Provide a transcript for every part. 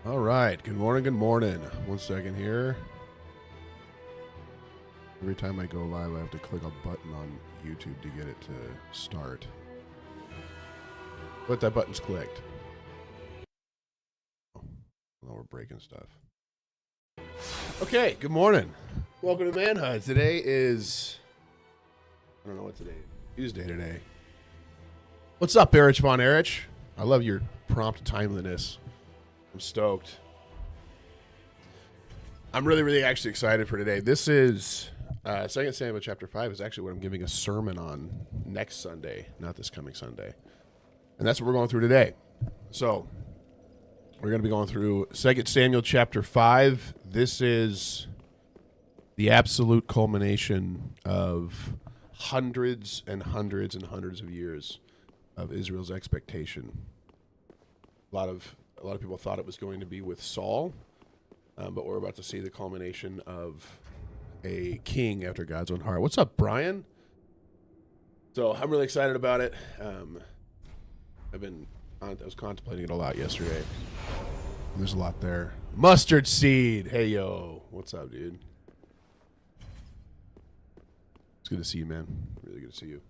All right. Good morning. Good morning. 1 second here. Every time I go live, I have to click a button on YouTube to get it to start. But that button's clicked. Oh, now we're breaking stuff. Okay. Good morning. Welcome to Manhunt. Today is, I don't know what today is. Tuesday today. What's up, Erich Von Erich? I love your prompt timeliness. I'm stoked. I'm really actually excited for today. This is 2 Samuel chapter 5 is actually what I'm giving a sermon on next Sunday, not this coming Sunday. And that's what we're going through today. So we're going to be going through 2 Samuel chapter 5. This is the absolute culmination of hundreds and hundreds and hundreds of years of Israel's expectation. A lot of people thought it was going to be with Saul, but we're about to see the culmination of a king after God's own heart. What's up, Brian? So I'm really excited about it. I was contemplating it a lot yesterday. There's a lot there. Mustard seed. Hey, yo. What's up, dude? It's good to see you, man. Really good to see you.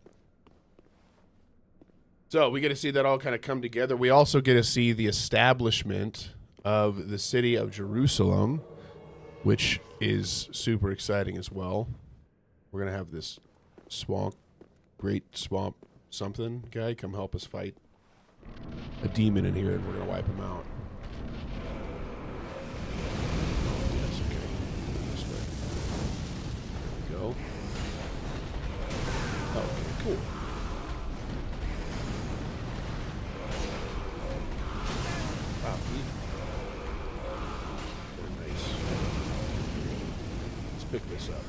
So we get to see that all kind of come together. We also get to see the establishment of the city of Jerusalem, which is super exciting as well. We're going to have this great swamp something guy come help us fight a demon in here, and we're going to wipe him out. That's okay. This way. There we go. Oh, okay, cool. Wow, very nice. Let's pick this up.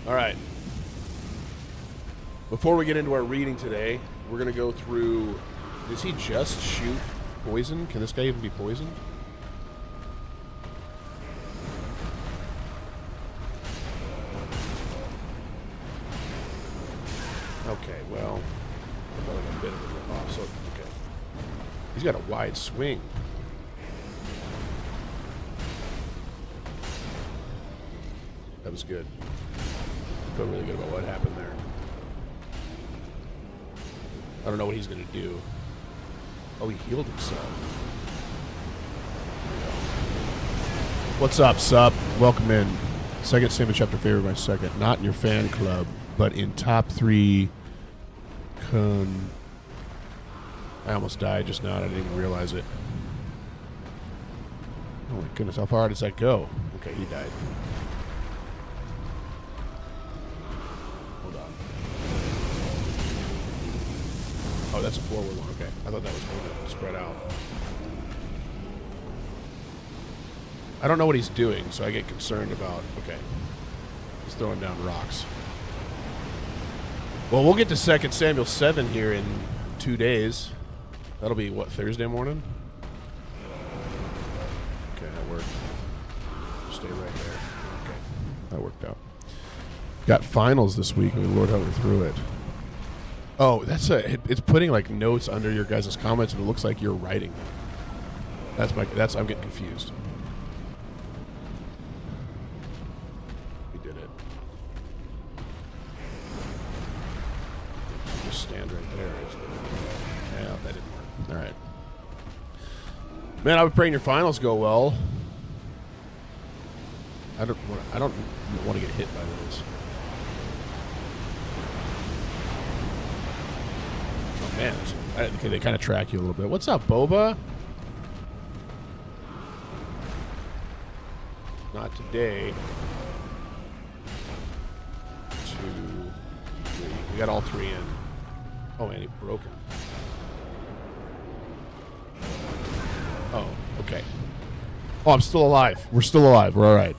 All right. Before we get into our reading today, we're going to go through... Does he just shoot poison? Can this guy even be poisoned? Okay, well... I felt like a bit of a rip-off, so... Okay. He's got a wide swing. That was good. I feel really good about what happened there. I don't know what he's going to do. Oh, he healed himself. What's up, sup? Welcome in. 2 Samuel chapter favored by second. Not in your fan club, but in top 3. I almost died just now and I didn't even realize it. Oh my goodness, how far does that go? Okay, he died. Hold on. Oh, that's a forward one. Okay, I thought that was going to spread out. I don't know what he's doing, so I get concerned about... Okay, he's throwing down rocks. Well, we'll get to 2 Samuel 7 here in 2 days. That'll be, what, Thursday morning? Okay, that worked. Stay right there. Okay, that worked out. Got finals this week. May the Lord help me through it. Oh, it's putting like notes under your guys' comments, and it looks like you're writing them. I'm getting confused. We did it. Just stand right there. Yeah, that didn't work. All right. Man, I would pray your finals go well. I don't want to get hit by those. Oh man, okay, they kind of track you a little bit. What's up, Boba? Not today. 2, 3. We got all 3 in. Oh, and he broke him. Oh, okay. Oh, I'm still alive. We're still alive. We're all right.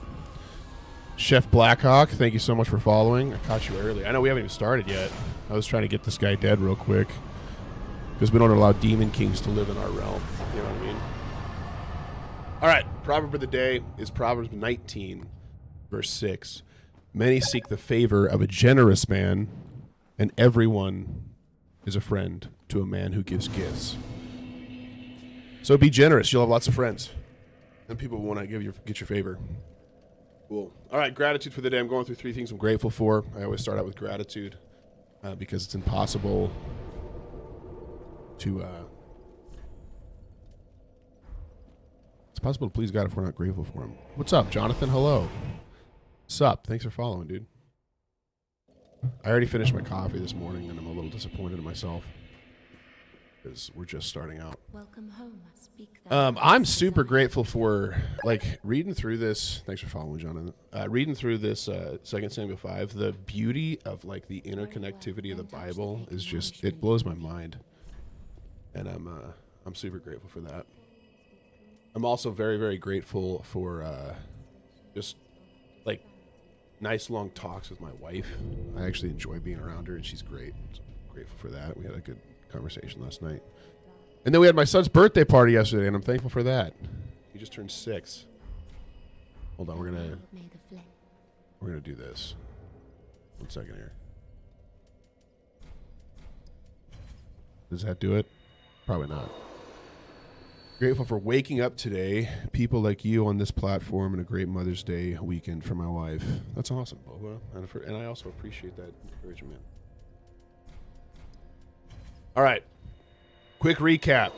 Chef Blackhawk, thank you so much for following. I caught you early. I know we haven't even started yet. I was trying to get this guy dead real quick because we don't allow demon kings to live in our realm. You know what I mean? All right. Proverb of the day is Proverbs 19, verse 6. Many seek the favor of a generous man, and everyone is a friend to a man who gives gifts. So be generous. You'll have lots of friends, and people will want to get your favor. Cool. All right, gratitude for the day. I'm going through 3 things I'm grateful for. I always start out with gratitude because it's impossible to please God if we're not grateful for him. What's up, Jonathan? Hello. What's up? Thanks for following, dude. I already finished my coffee this morning, and I'm a little disappointed in myself because we're just starting out. Welcome home. Speak I'm super grateful for reading through this. Thanks for following, Jonathan. Reading through this 2 Samuel 5. The beauty of the interconnectivity of the Bible is just, it blows my mind, and I'm super grateful for that. I'm also very, very grateful for just nice long talks with my wife. I actually enjoy being around her, and she's great. So I'm grateful for that. We had a good conversation last night. And then we had my son's birthday party yesterday, and I'm thankful for that. He just turned 6. Hold on, we're gonna do this. 1 second here. Does that do it? Probably not. Grateful for waking up today, people like you on this platform, and a great Mother's Day weekend for my wife. That's awesome, Boba. And I also appreciate that encouragement. All right. Quick recap.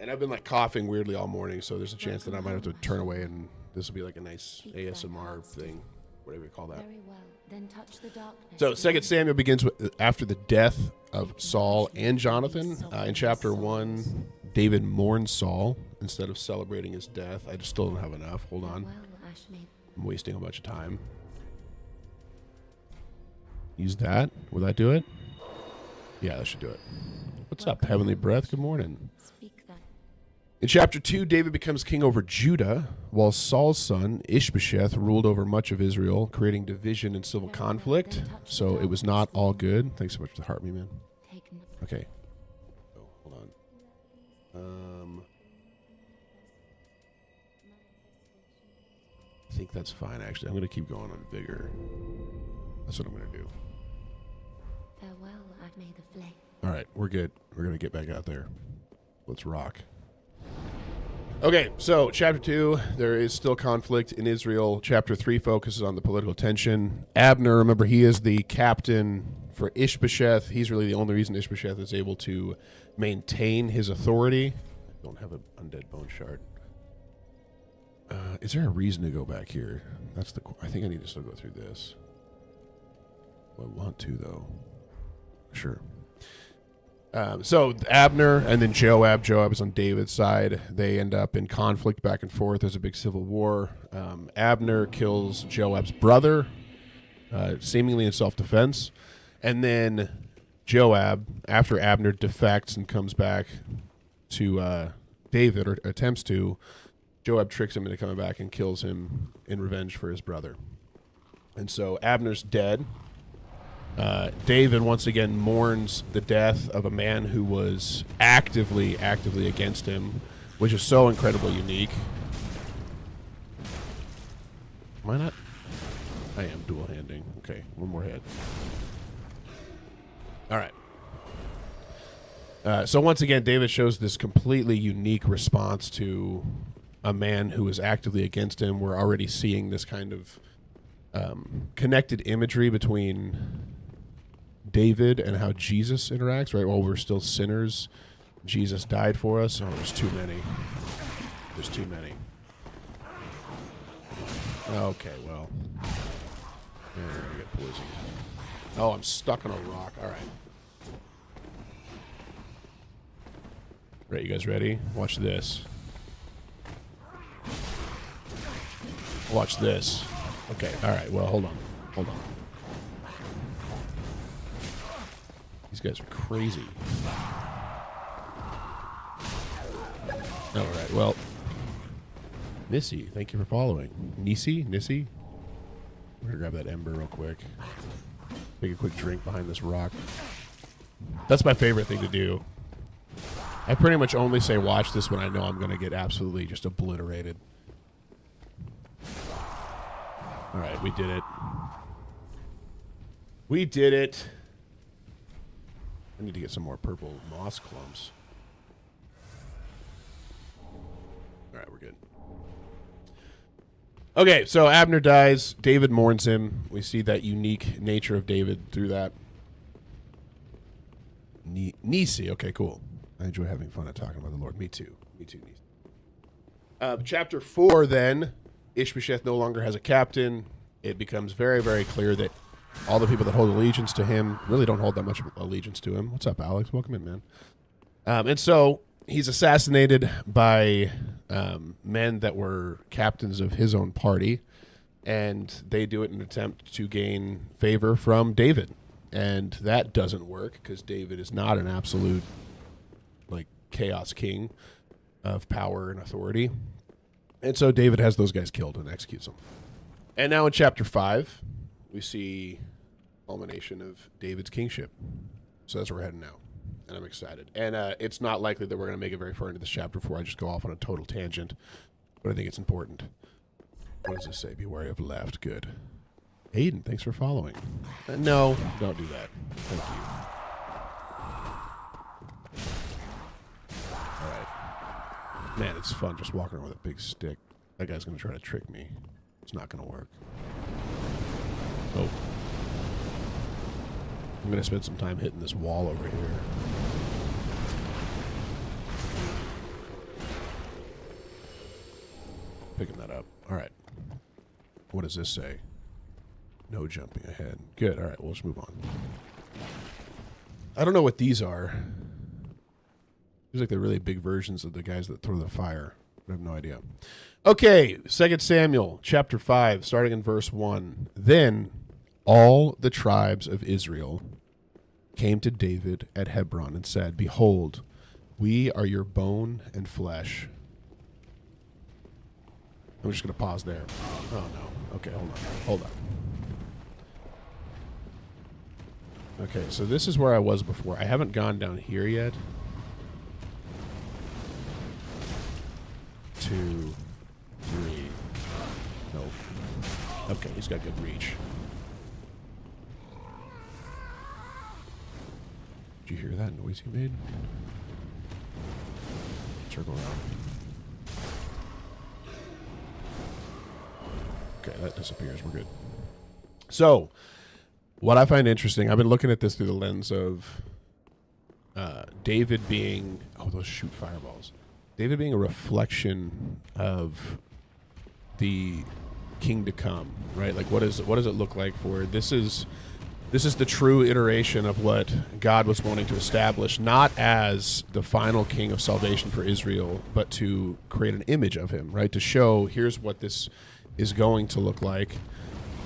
And I've been coughing weirdly all morning, so there's a chance that I might have to turn away, and this will be a nice ASMR thing, whatever you call that. Very well. Then touch the darkness. So 2 Samuel begins after the death of Saul and Jonathan. In chapter 1, David mourns Saul instead of celebrating his death. I just still don't have enough. Hold on. I'm wasting a bunch of time. Use that. Will that do it? Yeah, that should do it. What's up, Heavenly Breath? Good morning. In chapter 2, David becomes king over Judah, while Saul's son, Ishbosheth, ruled over much of Israel, creating division and civil conflict. So it was not all good. Thanks so much for the heart, me, man. Okay. Oh, hold on. I think that's fine, actually. I'm going to keep going on vigor. That's what I'm going to do. Farewell, I've made the flame. All right, we're good. We're going to get back out there. Let's rock. Okay, so chapter 2, there is still conflict in Israel. Chapter 3 focuses on the political tension. Abner, remember, he is the captain for Ishbosheth. He's really the only reason Ishbosheth is able to maintain his authority. I don't have an undead bone shard. Is there a reason to go back here? I think I need to still go through this. I want to, though. Sure. So Abner and then Joab. Joab is on David's side. They end up in conflict back and forth. There's a big civil war. Abner kills Joab's brother, seemingly in self-defense. And then Joab, after Abner defects and comes back to David, or attempts to, Joab tricks him into coming back and kills him in revenge for his brother. And so Abner's dead. David once again mourns the death of a man who was actively against him, which is so incredibly unique. Am I not? I am dual handing. Okay, one more hit. All right. So once again, David shows this completely unique response to a man who was actively against him. We're already seeing this kind of connected imagery between David and how Jesus interacts, right? While we're still sinners, Jesus died for us. Oh, there's too many. There's too many. Okay, well. Yeah, we're gonna get poisoned. Oh, I'm stuck on a rock. All right. Right, you guys ready? Watch this. Watch this. Okay, all right. Well, hold on. Hold on. These guys are crazy. All right, well. Nissy, thank you for following. Nissy? I'm gonna grab that ember real quick. Take a quick drink behind this rock. That's my favorite thing to do. I pretty much only say watch this when I know I'm gonna get absolutely just obliterated. All right, we did it. We did it. I need to get some more purple moss clumps. All right, we're good. Okay, so Abner dies. David mourns him. We see that unique nature of David through that. Nisi. Okay, cool. I enjoy having fun at talking about the Lord. Me too. Me too, Nisi. Chapter 4, then, Ishbosheth no longer has a captain. It becomes very, very clear that all the people that hold allegiance to him really don't hold that much allegiance to him. What's up, Alex? Welcome in, man. And so he's assassinated by men that were captains of his own party, and they do it in an attempt to gain favor from David. And that doesn't work because David is not an absolute, like, chaos king of power and authority. And so David has those guys killed and executes them. And now in chapter 5, we see culmination of David's kingship. So that's where we're heading now. And I'm excited. And it's not likely that we're going to make it very far into this chapter before I just go off on a total tangent. But I think it's important. What does this say? Be wary of left. Good. Aiden, thanks for following. No, don't do that. Thank you. All right. Man, it's fun just walking around with a big stick. That guy's going to try to trick me. It's not going to work. Oh. I'm going to spend some time hitting this wall over here. Picking that up. All right. What does this say? No jumping ahead. Good. All right. We'll just move on. I don't know what these are. These like they're really big versions of the guys that throw the fire. I have no idea. Okay. 2 Samuel chapter 5, starting in verse 1. Then all the tribes of Israel came to David at Hebron and said, Behold, we are your bone and flesh. I'm just going to pause there. Oh, no. Okay, hold on. Okay, so this is where I was before. I haven't gone down here yet. 2, 3. Nope. Okay, he's got good reach. Did you hear that noise he made? Circle around. Okay, that disappears. We're good. So, what I find interesting, I've been looking at this through the lens of David being, those shoot fireballs. David being a reflection of the king to come, right? Like, what does it look like for this is the true iteration of what God was wanting to establish, not as the final king of salvation for Israel, but to create an image of him, right? To show, here's what this is going to look like.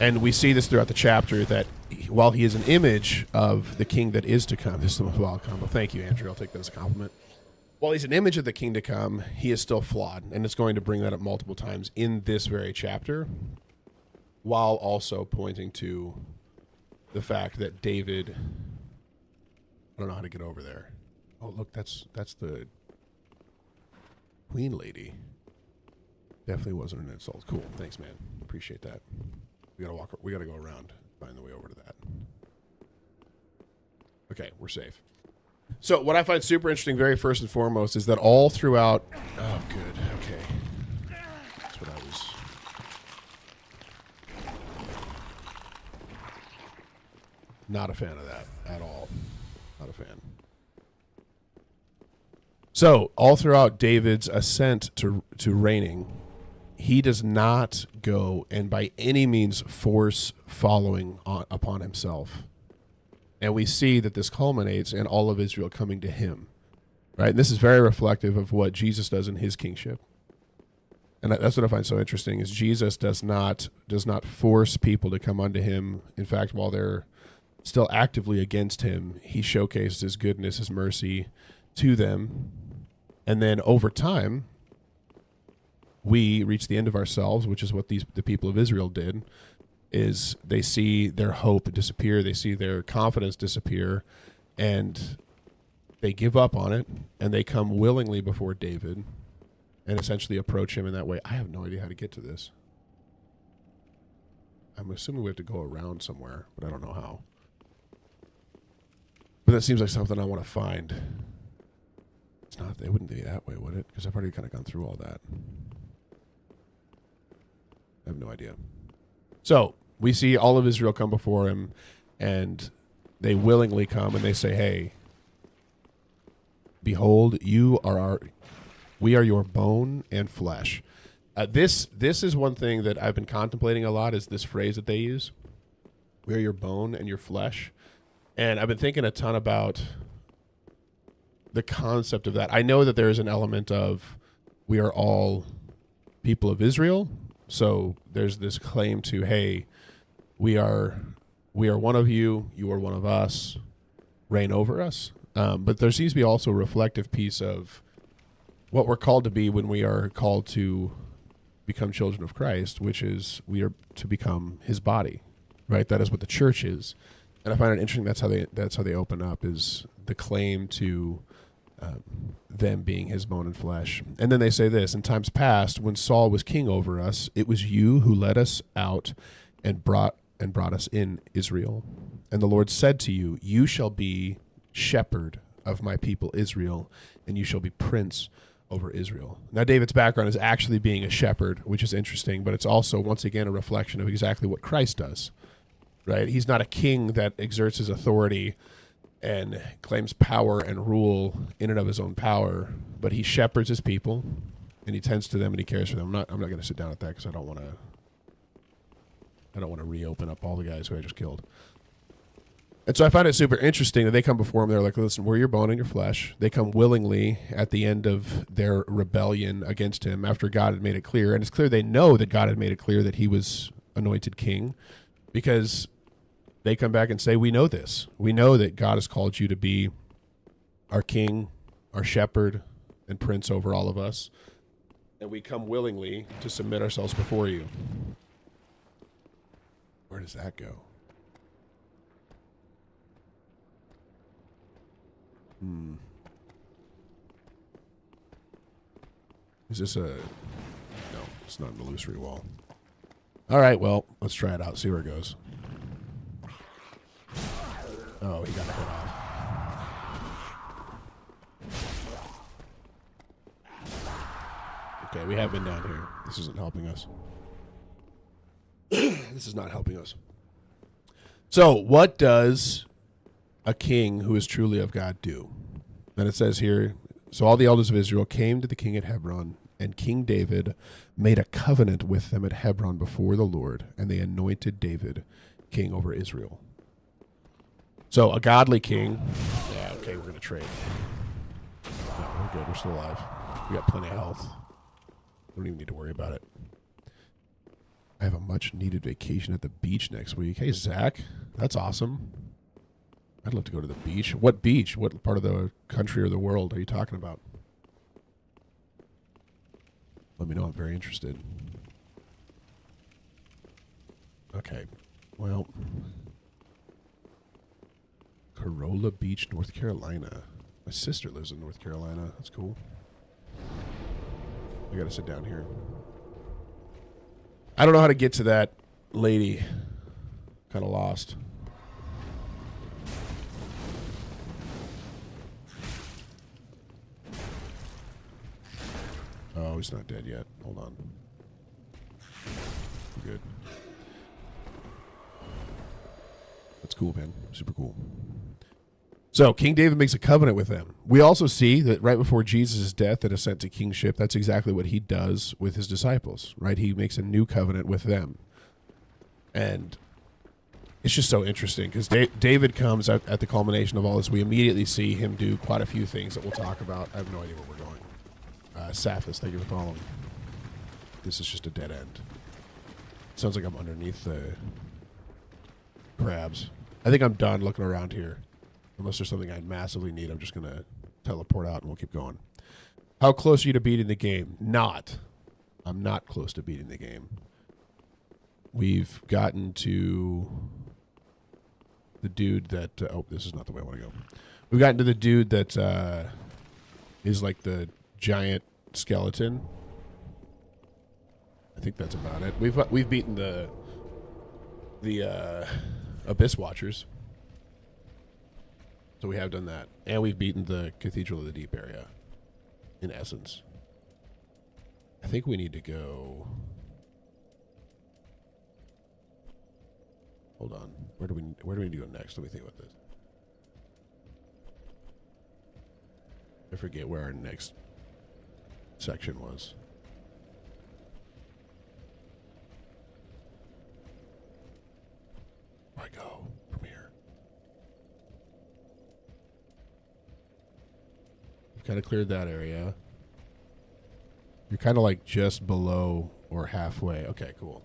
And we see this throughout the chapter that while he is an image of the king that is to come, this is the most wild combo. Thank you, Andrew. I'll take that as a compliment. While he's an image of the king to come, he is still flawed. And it's going to bring that up multiple times in this very chapter, while also pointing to the fact that David, I don't know how to get over there. Oh, look, that's the queen lady. Definitely wasn't an insult. Cool. Thanks, man. Appreciate that. We gotta go around, find the way over to that. Okay, we're safe. So what I find super interesting, very first and foremost, is that all throughout, oh good, okay. That's what I was. Not a fan of that at all. Not a fan. So all throughout David's ascent to reigning, he does not go and by any means force following upon himself. And we see that this culminates in all of Israel coming to him. Right? And this is very reflective of what Jesus does in his kingship. And that's what I find so interesting is Jesus does not force people to come unto him. In fact, while they're still actively against him, he showcases his goodness, his mercy to them. And then over time, we reach the end of ourselves, which is what the people of Israel did, is they see their hope disappear, they see their confidence disappear, and they give up on it, and they come willingly before David and essentially approach him in that way. I have no idea how to get to this. I'm assuming we have to go around somewhere, but I don't know how. But that seems like something I want to find. It's not. It wouldn't be that way, would it? Because I've already kind of gone through all that. have no idea. So we see all of Israel come before him, and they willingly come and they say, hey, behold, we are your bone and flesh. This is one thing that I've been contemplating a lot, is this phrase that they use. We are your bone and your flesh. And I've been thinking a ton about the concept of that. I know that there is an element of we are all people of Israel. So there's this claim to, hey, we are one of you, you are one of us, reign over us. But there seems to be also a reflective piece of what we're called to be when we are called to become children of Christ, which is we are to become his body, right? That is what the church is. And I find it interesting that's how they open up, is the claim to them being his bone and flesh. And then they say this: in times past, when Saul was king over us, it was you who led us out and brought us in Israel. And the Lord said to you, you shall be shepherd of my people Israel, and you shall be prince over Israel. Now, David's background is actually being a shepherd, which is interesting, but it's also, once again, a reflection of exactly what Christ does, right? He's not a king that exerts his authority and claims power and rule in and of his own power, but he shepherds his people, and he tends to them, and he cares for them. I'm not going to sit down at that because I don't want to reopen up all the guys who I just killed. And so I find it super interesting that they come before him. They're like, listen, we're your bone and your flesh. They come willingly at the end of their rebellion against him after God had made it clear. And it's clear they know that God had made it clear that he was anointed king, because they come back and say, we know this. We know that God has called you to be our king, our shepherd, and prince over all of us. And we come willingly to submit ourselves before you. Where does that go? Is this a... No, it's not an illusory wall. All right, well, let's try it out, see where it goes. Oh, he got a hit off. Okay, we have been down here. This isn't helping us. This is not helping us. So, what does a king who is truly of God do? And it says here, so all the elders of Israel came to the king at Hebron, and King David made a covenant with them at Hebron before the Lord, and they anointed David king over Israel. So a godly king. Yeah, okay, we're going to trade. No, we're good. We're still alive. We got plenty of health. We don't even need to worry about it. I have a much-needed vacation at the beach next week. Hey, Zach. That's awesome. I'd love to go to the beach. What beach? What part of the country or the world are you talking about? Let me know. I'm very interested. Okay. Well... Corolla Beach, North Carolina. My sister lives in North Carolina. That's cool. I gotta sit down here. I don't know how to get to that lady. Kind of lost. Oh, he's not dead yet. Hold on. We're good. That's cool, man. Super cool. So King David makes a covenant with them. We also see that right before Jesus' death and ascent to kingship, that's exactly what he does with his disciples, right? He makes a new covenant with them. And it's just so interesting because David comes at the culmination of all this. We immediately see him do quite a few things that we'll talk about. I have no idea where we're going. Saphis, thank you for following. This is just a dead end. Sounds like I'm underneath the crabs. I think I'm done looking around here. Unless there's something I massively need, I'm just going to teleport out and we'll keep going. How close are you to beating the game? Not. I'm not close to beating the game. We've gotten to the dude that... oh, this is not the way I want to go. We've gotten to the dude that is like the giant skeleton. I think that's about it. We've beaten the Abyss Watchers. So we have done that. And we've beaten the Cathedral of the Deep area, in essence. I think we need to go... Hold on. Where do we need to go next? Let me think about this. I forget where our next section was. Where do I go from here? We've kind of cleared that area. You're kind of like just below or halfway. Okay, cool.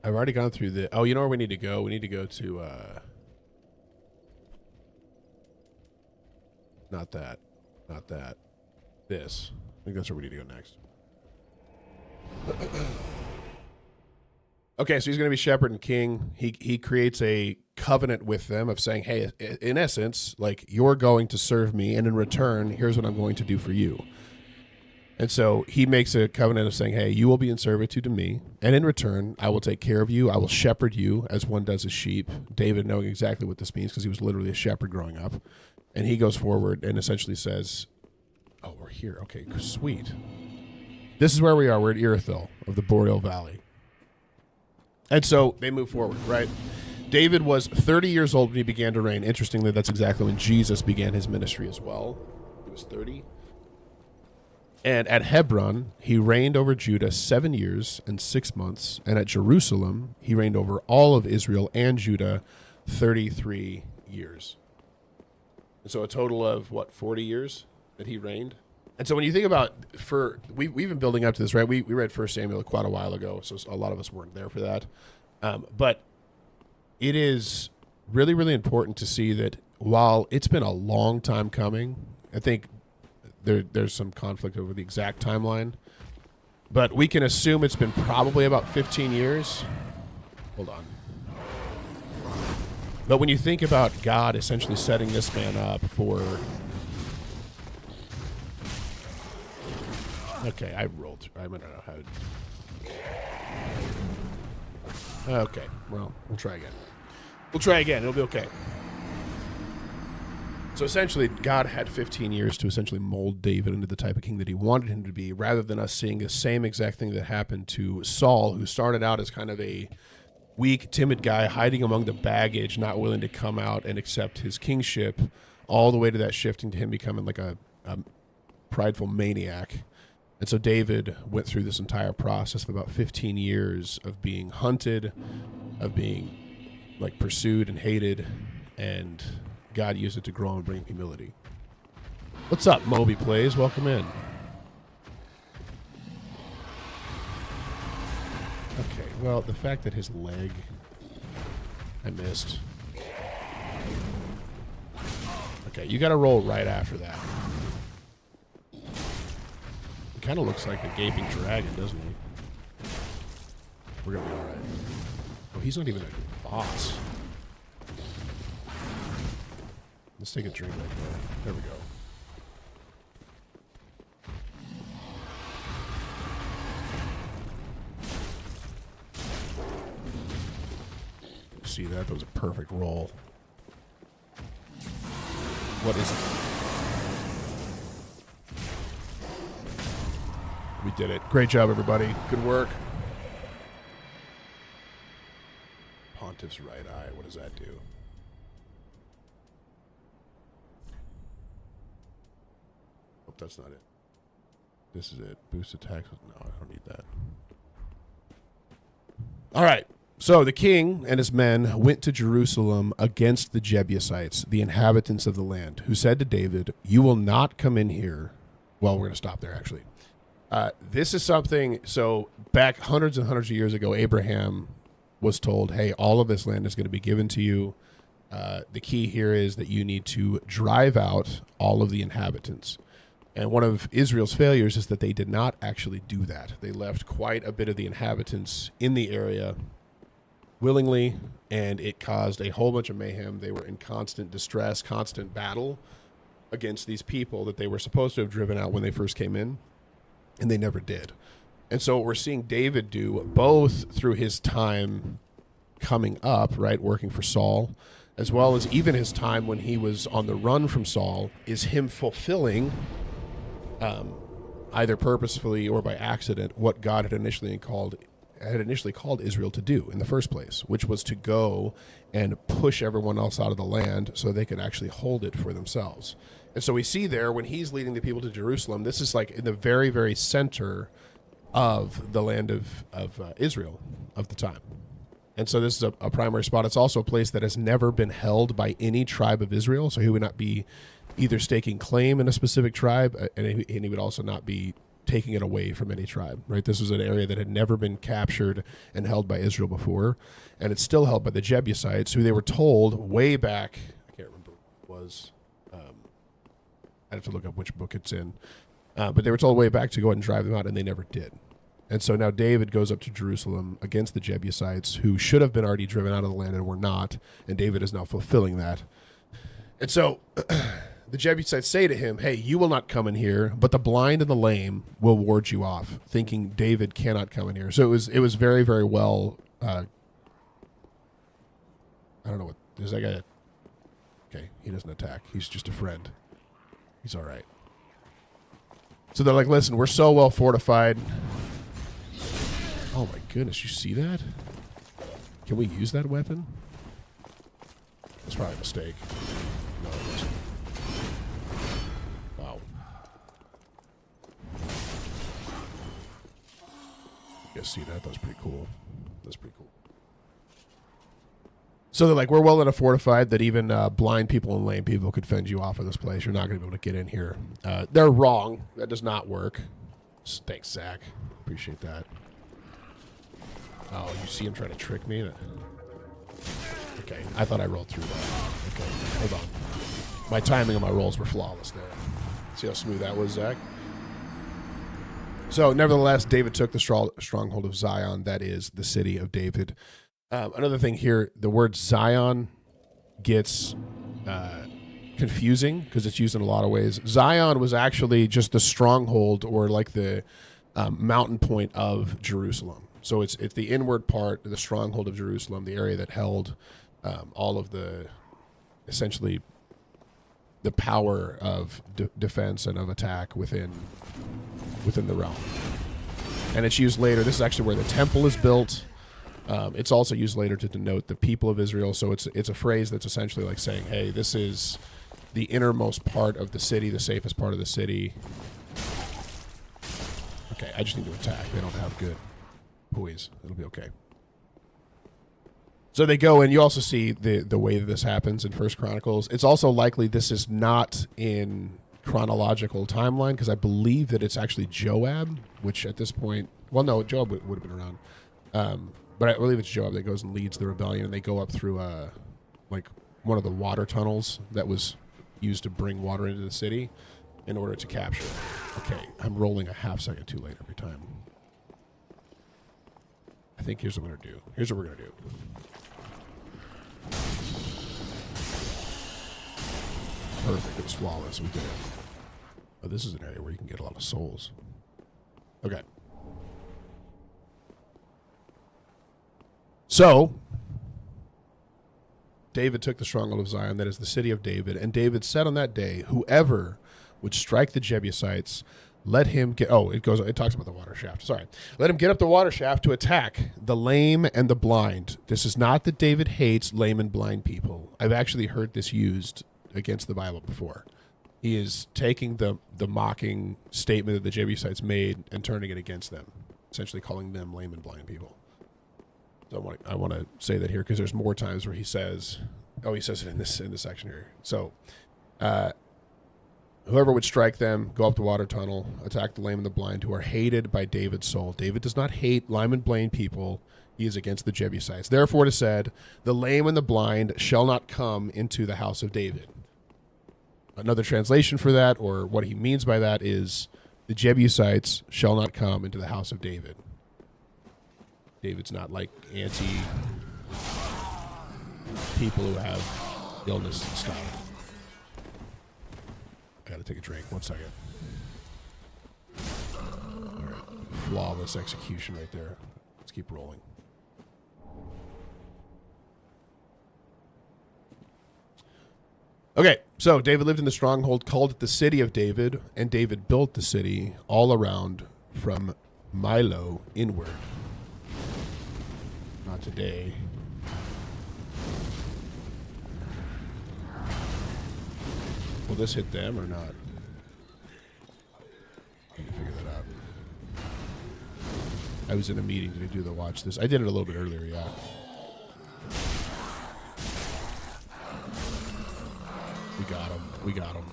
I've already gone through the... Oh, you know where we need to go? We need to go to... Not that. Not that. This. I think that's where we need to go next. Okay, so he's going to be shepherd and king. He creates a covenant with them of saying, hey, in essence, like, you're going to serve me, and in return, here's what I'm going to do for you. And so he makes a covenant of saying, hey, you will be in servitude to me, and in return, I will take care of you. I will shepherd you as one does a sheep. David knowing exactly what this means because he was literally a shepherd growing up. And he goes forward and essentially says, oh, we're here. Okay, sweet. This is where we are. We're at Irithyll of the Boreal Valley. And so they move forward, right? David was 30 years old when he began to reign. Interestingly, that's exactly when Jesus began his ministry as well. He was 30. And at Hebron, he reigned over Judah 7 years and 6 months. And at Jerusalem, he reigned over all of Israel and Judah 33 years. And so a total of, 40 years that he reigned? And so when you think about, we've been building up to this, right? We read 1 Samuel quite a while ago, so a lot of us weren't there for that. But it is really, really important to see that while it's been a long time coming, I think there's some conflict over the exact timeline, but we can assume it's been probably about 15 years. Hold on. But when you think about God essentially setting this man up for... Okay, I rolled through. I don't know how... Okay, well, we'll try again. We'll try again. It'll be okay. So essentially, God had 15 years to essentially mold David into the type of king that he wanted him to be, rather than us seeing the same exact thing that happened to Saul, who started out as kind of a weak, timid guy hiding among the baggage, not willing to come out and accept his kingship, all the way to that shifting to him becoming like a prideful maniac. And so David went through this entire process of about 15 years of being hunted, of being like pursued and hated, and God used it to grow and bring humility. What's up, Moby Plays? Welcome in. Okay, well, the fact that his leg, I missed. Okay, you got to roll right after that. He kind of looks like the gaping dragon, doesn't he? We're going to be all right. Oh, he's not even a boss. Let's take a drink right there. There we go. See that? That was a perfect roll. What is it? We did it. Great job, everybody. Good work. Pontiff's right eye. What does that do? Oh, that's not it. This is it. Boost attacks. No, I don't need that. All right. So the king and his men went to Jerusalem against the Jebusites, the inhabitants of the land, who said to David, "You will not come in here." Well, we're going to stop there, actually. This is something, so back hundreds and hundreds of years ago, Abraham was told, hey, all of this land is going to be given to you. The key here is that you need to drive out all of the inhabitants. And one of Israel's failures is that they did not actually do that. They left quite a bit of the inhabitants in the area willingly, and it caused a whole bunch of mayhem. They were in constant distress, constant battle against these people that they were supposed to have driven out when they first came in, and they never did. And so what we're seeing David do, both through his time coming up, right, working for Saul, as well as even his time when he was on the run from Saul, is him fulfilling, either purposefully or by accident, what God had initially called had initially called Israel to do in the first place, which was to go and push everyone else out of the land so they could actually hold it for themselves. And so we see there when he's leading the people to Jerusalem, this is like in the very, very center of the land of Israel of the time. And so this is a primary spot. It's also a place that has never been held by any tribe of Israel. So he would not be either staking claim in a specific tribe, and he would also not be taking it away from any tribe, right? This was an area that had never been captured and held by Israel before, and it's still held by the Jebusites, who they were told way back, I can't remember what it was, I'd have to look up which book it's in, but they were told way back to go ahead and drive them out, and they never did. And so now David goes up to Jerusalem against the Jebusites, who should have been already driven out of the land and were not, and David is now fulfilling that. And so the Jebusites say to him, hey, you will not come in here, but the blind and the lame will ward you off, thinking David cannot come in here. So it was very, very well, I don't know what, is that guy, okay, he doesn't attack. He's just a friend. He's all right. So they're like, listen, we're so well fortified. Oh my goodness, you see that? Can we use that weapon? That's probably a mistake. No, it wasn't. Wow. You guys see that? That was pretty cool. That's pretty cool. So they're like, we're well enough fortified that even blind people and lame people could fend you off of this place. You're not going to be able to get in here. They're wrong. That does not work. Thanks, Zach. Appreciate that. Oh, you see him trying to trick me? Okay, I thought I rolled through that. Okay, hold on. My timing of my rolls were flawless there. See how smooth that was, Zach? So, nevertheless, David took the stronghold of Zion, that is the city of David. Another thing here, the word Zion gets confusing because it's used in a lot of ways. Zion was actually just the stronghold, or like the mountain point of Jerusalem. So it's the inward part, the stronghold of Jerusalem, the area that held all of the, essentially, the power of defense and of attack within the realm. And it's used later. This is actually where the temple is built. It's also used later to denote the people of Israel. So it's a phrase that's essentially like saying, hey, this is the innermost part of the city, the safest part of the city. Okay, I just need to attack. They don't have good poise. It'll be okay. So they go, and you also see the way that this happens in First Chronicles. It's also likely this is not in chronological timeline, because I believe that it's actually Joab, which at this point, well, no, Joab would have been around. But I believe it's Joab that goes and leads the rebellion, and they go up through like one of the water tunnels that was used to bring water into the city in order to capture it. Okay, I'm rolling a half second too late every time. I think here's what we're going to do. Here's what we're going to do. Perfect. It was flawless. We did it. Oh, this is an area where you can get a lot of souls. Okay. So, David took the stronghold of Zion, that is the city of David, and David said on that day, whoever would strike the Jebusites, let him get, it talks about the water shaft, sorry. Let him get up the water shaft to attack the lame and the blind. This is not that David hates lame and blind people. I've actually heard this used against the Bible before. He is taking the mocking statement that the Jebusites made and turning it against them, essentially calling them lame and blind people. So I want to say that here because there's more times where he says it in this section here. So, whoever would strike them, go up the water tunnel, attack the lame and the blind, who are hated by David's soul. David does not hate lame and blind people. He is against the Jebusites. Therefore it is said, the lame and the blind shall not come into the house of David. Another translation for that, or what he means by that, is the Jebusites shall not come into the house of David. David's not like anti-people who have illness and stuff. I gotta take a drink. 1 second. All right. Flawless execution right there. Let's keep rolling. Okay, so David lived in the stronghold, called it the city of David, and David built the city all around from Milo inward. not today. Will this hit them or not? I need to figure that out. I was in a meeting. Did I do the watch this? I did it a little bit earlier, yeah. We got him. We got him.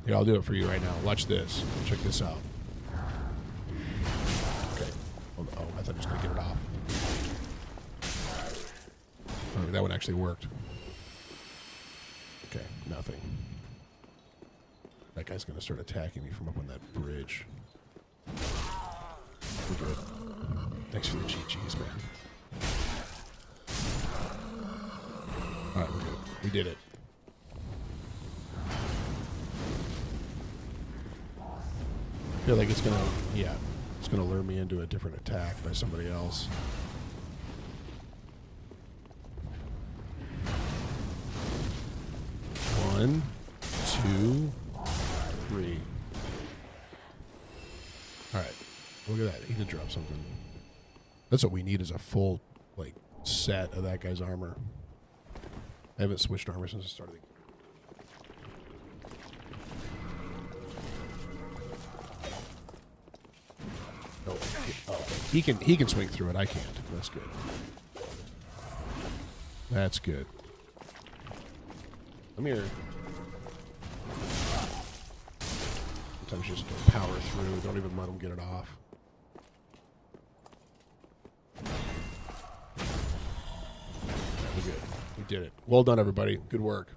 Here, I'll do it for you right now. Watch this. Check this out. Okay. Oh, I thought I was going to get it off. Oh, that one actually worked. Okay, nothing. That guy's going to start attacking me from up on that bridge. We're good. Thanks for the GGs, man. Alright, we're good. We did it. I feel like it's going to, yeah, it's going to lure me into a different attack by somebody else. One, two, three. All right, look at that. He did drop something. That's what we need, is a full, like, set of that guy's armor. I haven't switched armor since the start of the game. Oh, he can swing through it. I can't. That's good. That's good. Come here. Sometimes you just power through. Don't even let them get it off. We're good. We did it. Well done, everybody. Good work.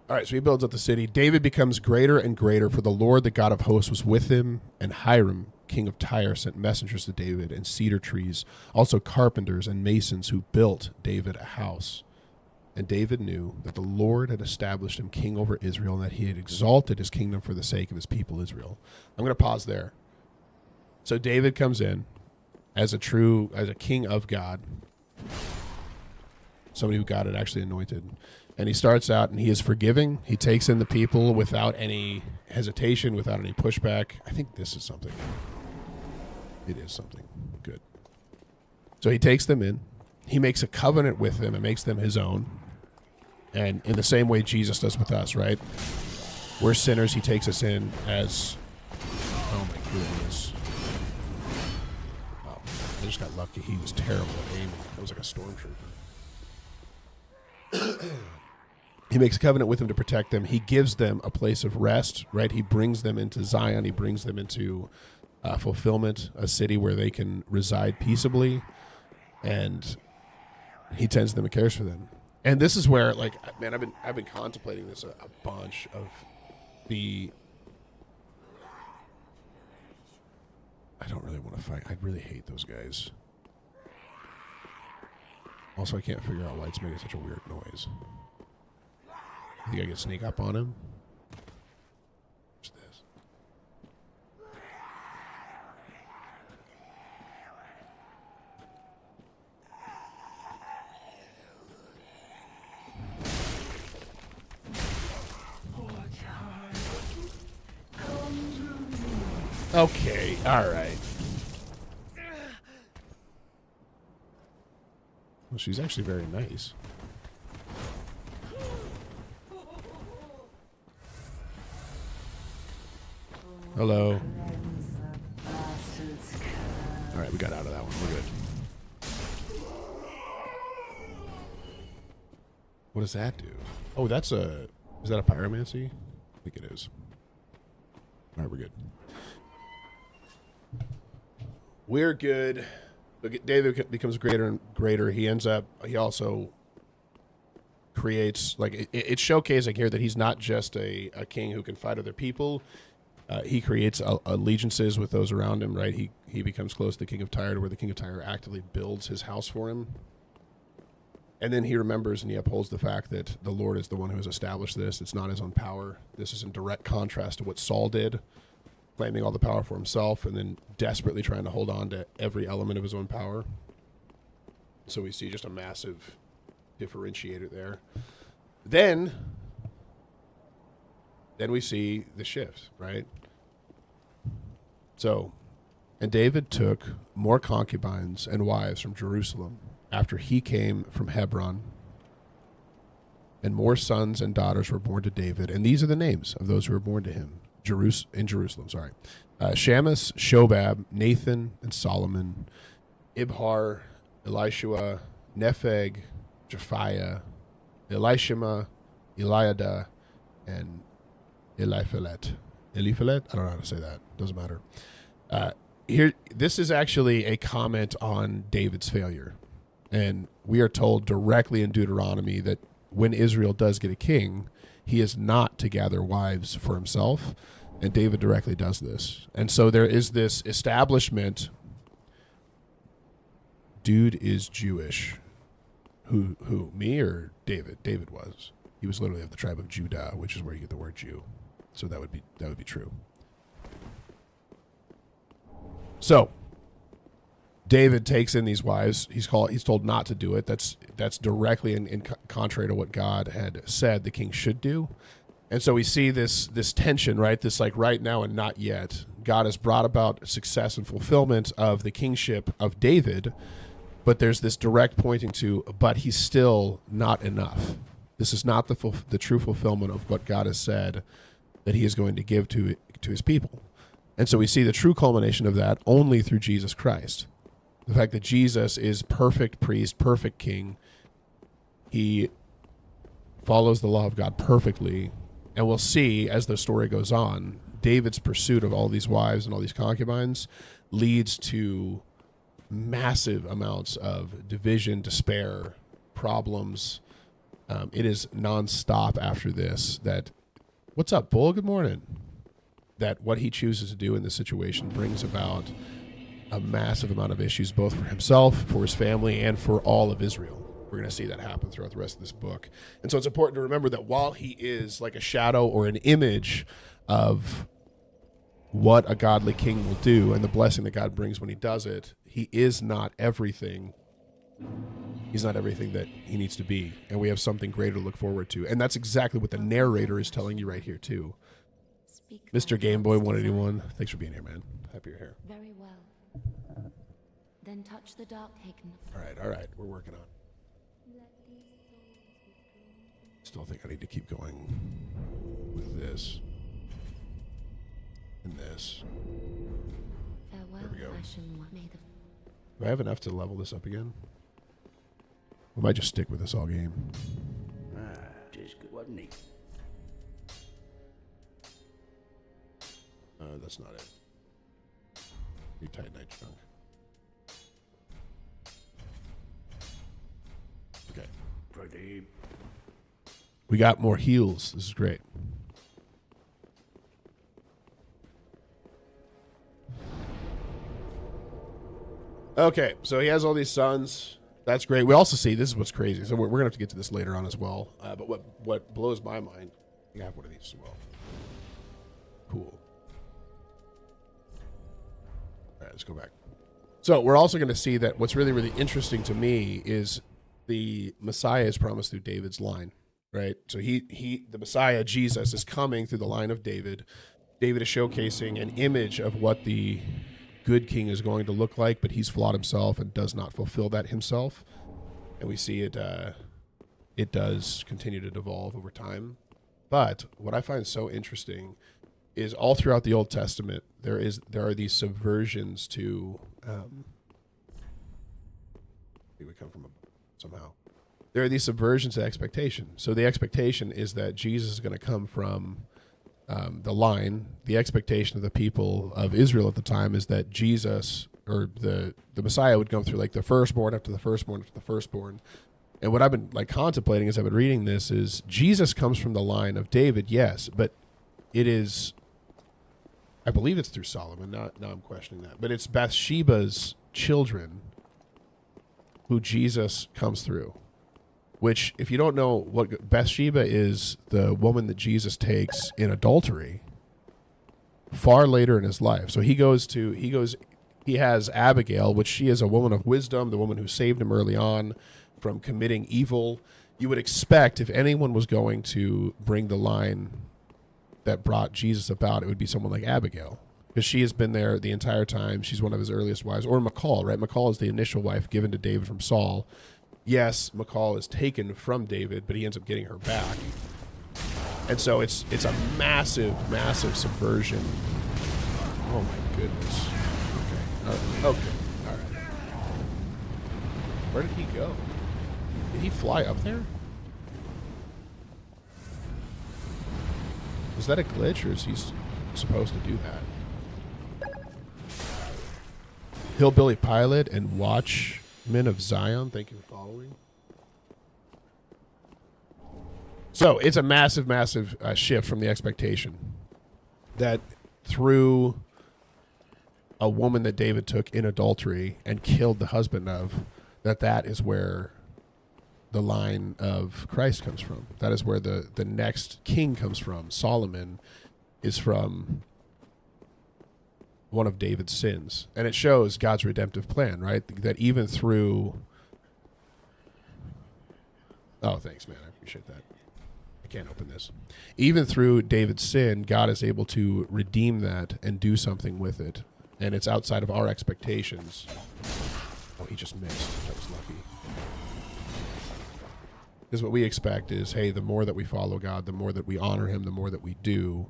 All right, so he builds up the city. David becomes greater and greater, for the Lord, the God of hosts, was with him. And Hiram, king of Tyre, sent messengers to David, and cedar trees, also carpenters and masons who built David a house. And David knew that the Lord had established him king over Israel, and that he had exalted his kingdom for the sake of his people Israel. I'm going to pause there. So David comes in as a king of God, somebody who God had actually anointed. And he starts out, and he is forgiving. He takes in the people without any hesitation, without any pushback. I think this is something. It is something. Good. So he takes them in. He makes a covenant with them and makes them his own. And in the same way Jesus does with us, right? We're sinners. He takes us in as... Oh, my goodness. Oh, I just got lucky. He was terrible at aiming. That was like a stormtrooper. He makes a covenant with them to protect them. He gives them a place of rest, right? He brings them into Zion. He brings them into fulfillment, a city where they can reside peaceably. And he tends them and cares for them. And this is where, like, man, I've been contemplating this a bunch of the... I don't really want to fight. I really hate those guys. Also, I can't figure out why it's making such a weird noise. I think I can sneak up on him. What's this? Okay, all right. Well, she's actually very nice. Hello. All right, we got out of that one. We're good. What does that do? Oh, that's a... Is that a pyromancy? I think it is. All right, we're good. We're good. David becomes greater and greater. He also creates, like, it's showcasing here that he's not just a king who can fight other people. He creates allegiances with those around him, right? He becomes close to the king of Tyre, where the king of Tyre actively builds his house for him. And then he remembers and he upholds the fact that the Lord is the one who has established this. It's not his own power. This is in direct contrast to what Saul did, claiming all the power for himself and then desperately trying to hold on to every element of his own power. So we see just a massive differentiator there. Then we see the shift, right? So, And David took more concubines and wives from Jerusalem after he came from Hebron. And more sons and daughters were born to David. And these are the names of those who were born to him in Jerusalem. Shamus, Shobab, Nathan, and Solomon, Ibhar, Elishua, Nepheg, Japhiah, Elishama, Eliada, and Eliphalet. Eliphalet? I don't know how to say that. Doesn't matter. This is actually a comment on David's failure. And we are told directly in Deuteronomy that when Israel does get a king, he is not to gather wives for himself. And David directly does this. And so there is this establishment. Dude is Jewish. Who? Me or David? David was. He was literally of the tribe of Judah, which is where you get the word Jew. So that would be true. So David takes in these wives. He's told not to do it. That's directly in contrary to what God had said the king should do. And so we see this tension, right? This like right now and not yet. God has brought about success and fulfillment of the kingship of David, but there's this direct pointing to, but he's still not enough. This is not the true fulfillment of what God has said that he is going to give to his people. And so we see the true culmination of that only through Jesus Christ. The fact that Jesus is perfect priest, perfect king. He follows the law of God perfectly. And we'll see as the story goes on, David's pursuit of all these wives and all these concubines leads to massive amounts of division, despair, problems. It is nonstop after this that, what's up, Bull? Good morning. That what he chooses to do in this situation brings about a massive amount of issues, both for himself, for his family, and for all of Israel. We're going to see that happen throughout the rest of this book. And so it's important to remember that while he is like a shadow or an image of what a godly king will do and the blessing that God brings when he does it, he is not everything. He's not everything that he needs to be. And we have something greater to look forward to. And that's exactly what the narrator is telling you right here, too. Mr. Gameboy 181, thanks for being here, man. Happy you're here. Very well. Then touch the dark Hagen. All right. We're working on it. Still think I need to keep going with this and this. Farewell, There we go. May the Do I have enough to level this up again? We might just stick with this all game. Just good, wasn't he? That's not it. You tight night chunk. Okay. Pretty. We got more heals. This is great. Okay, so he has all these sons. That's great. We also see, this is what's crazy. So we're going to have to get to this later on as well. But what blows my mind, you have one of these as well. Cool. All right, let's go back. So we're also going to see that what's really, really interesting to me is the Messiah is promised through David's line, right? So the Messiah, Jesus, is coming through the line of David. David is showcasing an image of what the good king is going to look like, but he's flawed himself and does not fulfill that himself. And we see it does continue to devolve over time. But what I find so interesting is all throughout the Old Testament, there are these subversions to we would come from somehow. There are these subversions to expectation. So the expectation is that Jesus is going to come from the line. The expectation of the people of Israel at the time is that Jesus or the Messiah would come through like the firstborn after the firstborn after the firstborn. And what I've been like contemplating as I've been reading this is Jesus comes from the line of David, yes, but it is, I believe it's through Solomon. Now I'm questioning that, but it's Bathsheba's children who Jesus comes through. Which, if you don't know what Bathsheba is, the woman that Jesus takes in adultery far later in his life. So he has Abigail, which she is a woman of wisdom, the woman who saved him early on from committing evil. You would expect if anyone was going to bring the line that brought Jesus about, it would be someone like Abigail. because she has been there the entire time. She's one of his earliest wives. Or Michal, right? Michal is the initial wife given to David from Saul. Yes, Michal is taken from David, but he ends up getting her back. And so it's a massive, massive subversion. Oh my goodness. Okay. Okay. All right. Where did he go? Did he fly up there? Is that a glitch, or is he supposed to do that? Hillbilly Pilot and Watchmen of Zion, thank you for following. So it's a massive, massive shift from the expectation that through a woman that David took in adultery and killed the husband of, that is where the line of Christ comes from. That is where the next king comes from. Solomon is from one of David's sins. And it shows God's redemptive plan, right? That even through... Oh, thanks, man. I appreciate that. I can't open this. Even through David's sin, God is able to redeem that and do something with it. And it's outside of our expectations. Oh, he just missed. That was lucky. Because what we expect is, hey, the more that we follow God, the more that we honor him, the more that we do,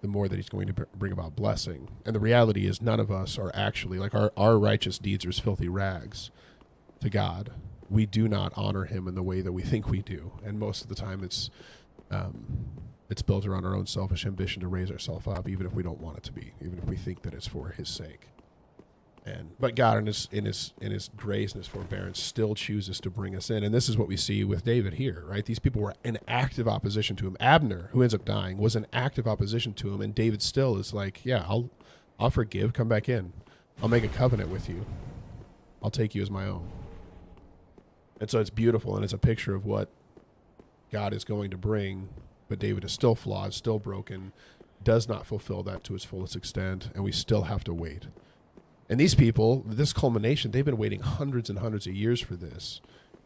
the more that he's going to bring about blessing. And the reality is none of us are actually, like our righteous deeds are as filthy rags to God. We do not honor him in the way that we think we do. And most of the time it's built around our own selfish ambition to raise ourselves up, even if we don't want it to be, even if we think that it's for his sake. But God, in his grace and his forbearance, still chooses to bring us in. And this is what we see with David here, right? These people were in active opposition to him. Abner, who ends up dying, was in active opposition to him. And David still is like, yeah, I'll forgive. Come back in. I'll make a covenant with you. I'll take you as my own. And so it's beautiful, and it's a picture of what God is going to bring. But David is still flawed, still broken, does not fulfill that to its fullest extent, and we still have to wait. And these people, this culmination, they've been waiting hundreds and hundreds of years for this.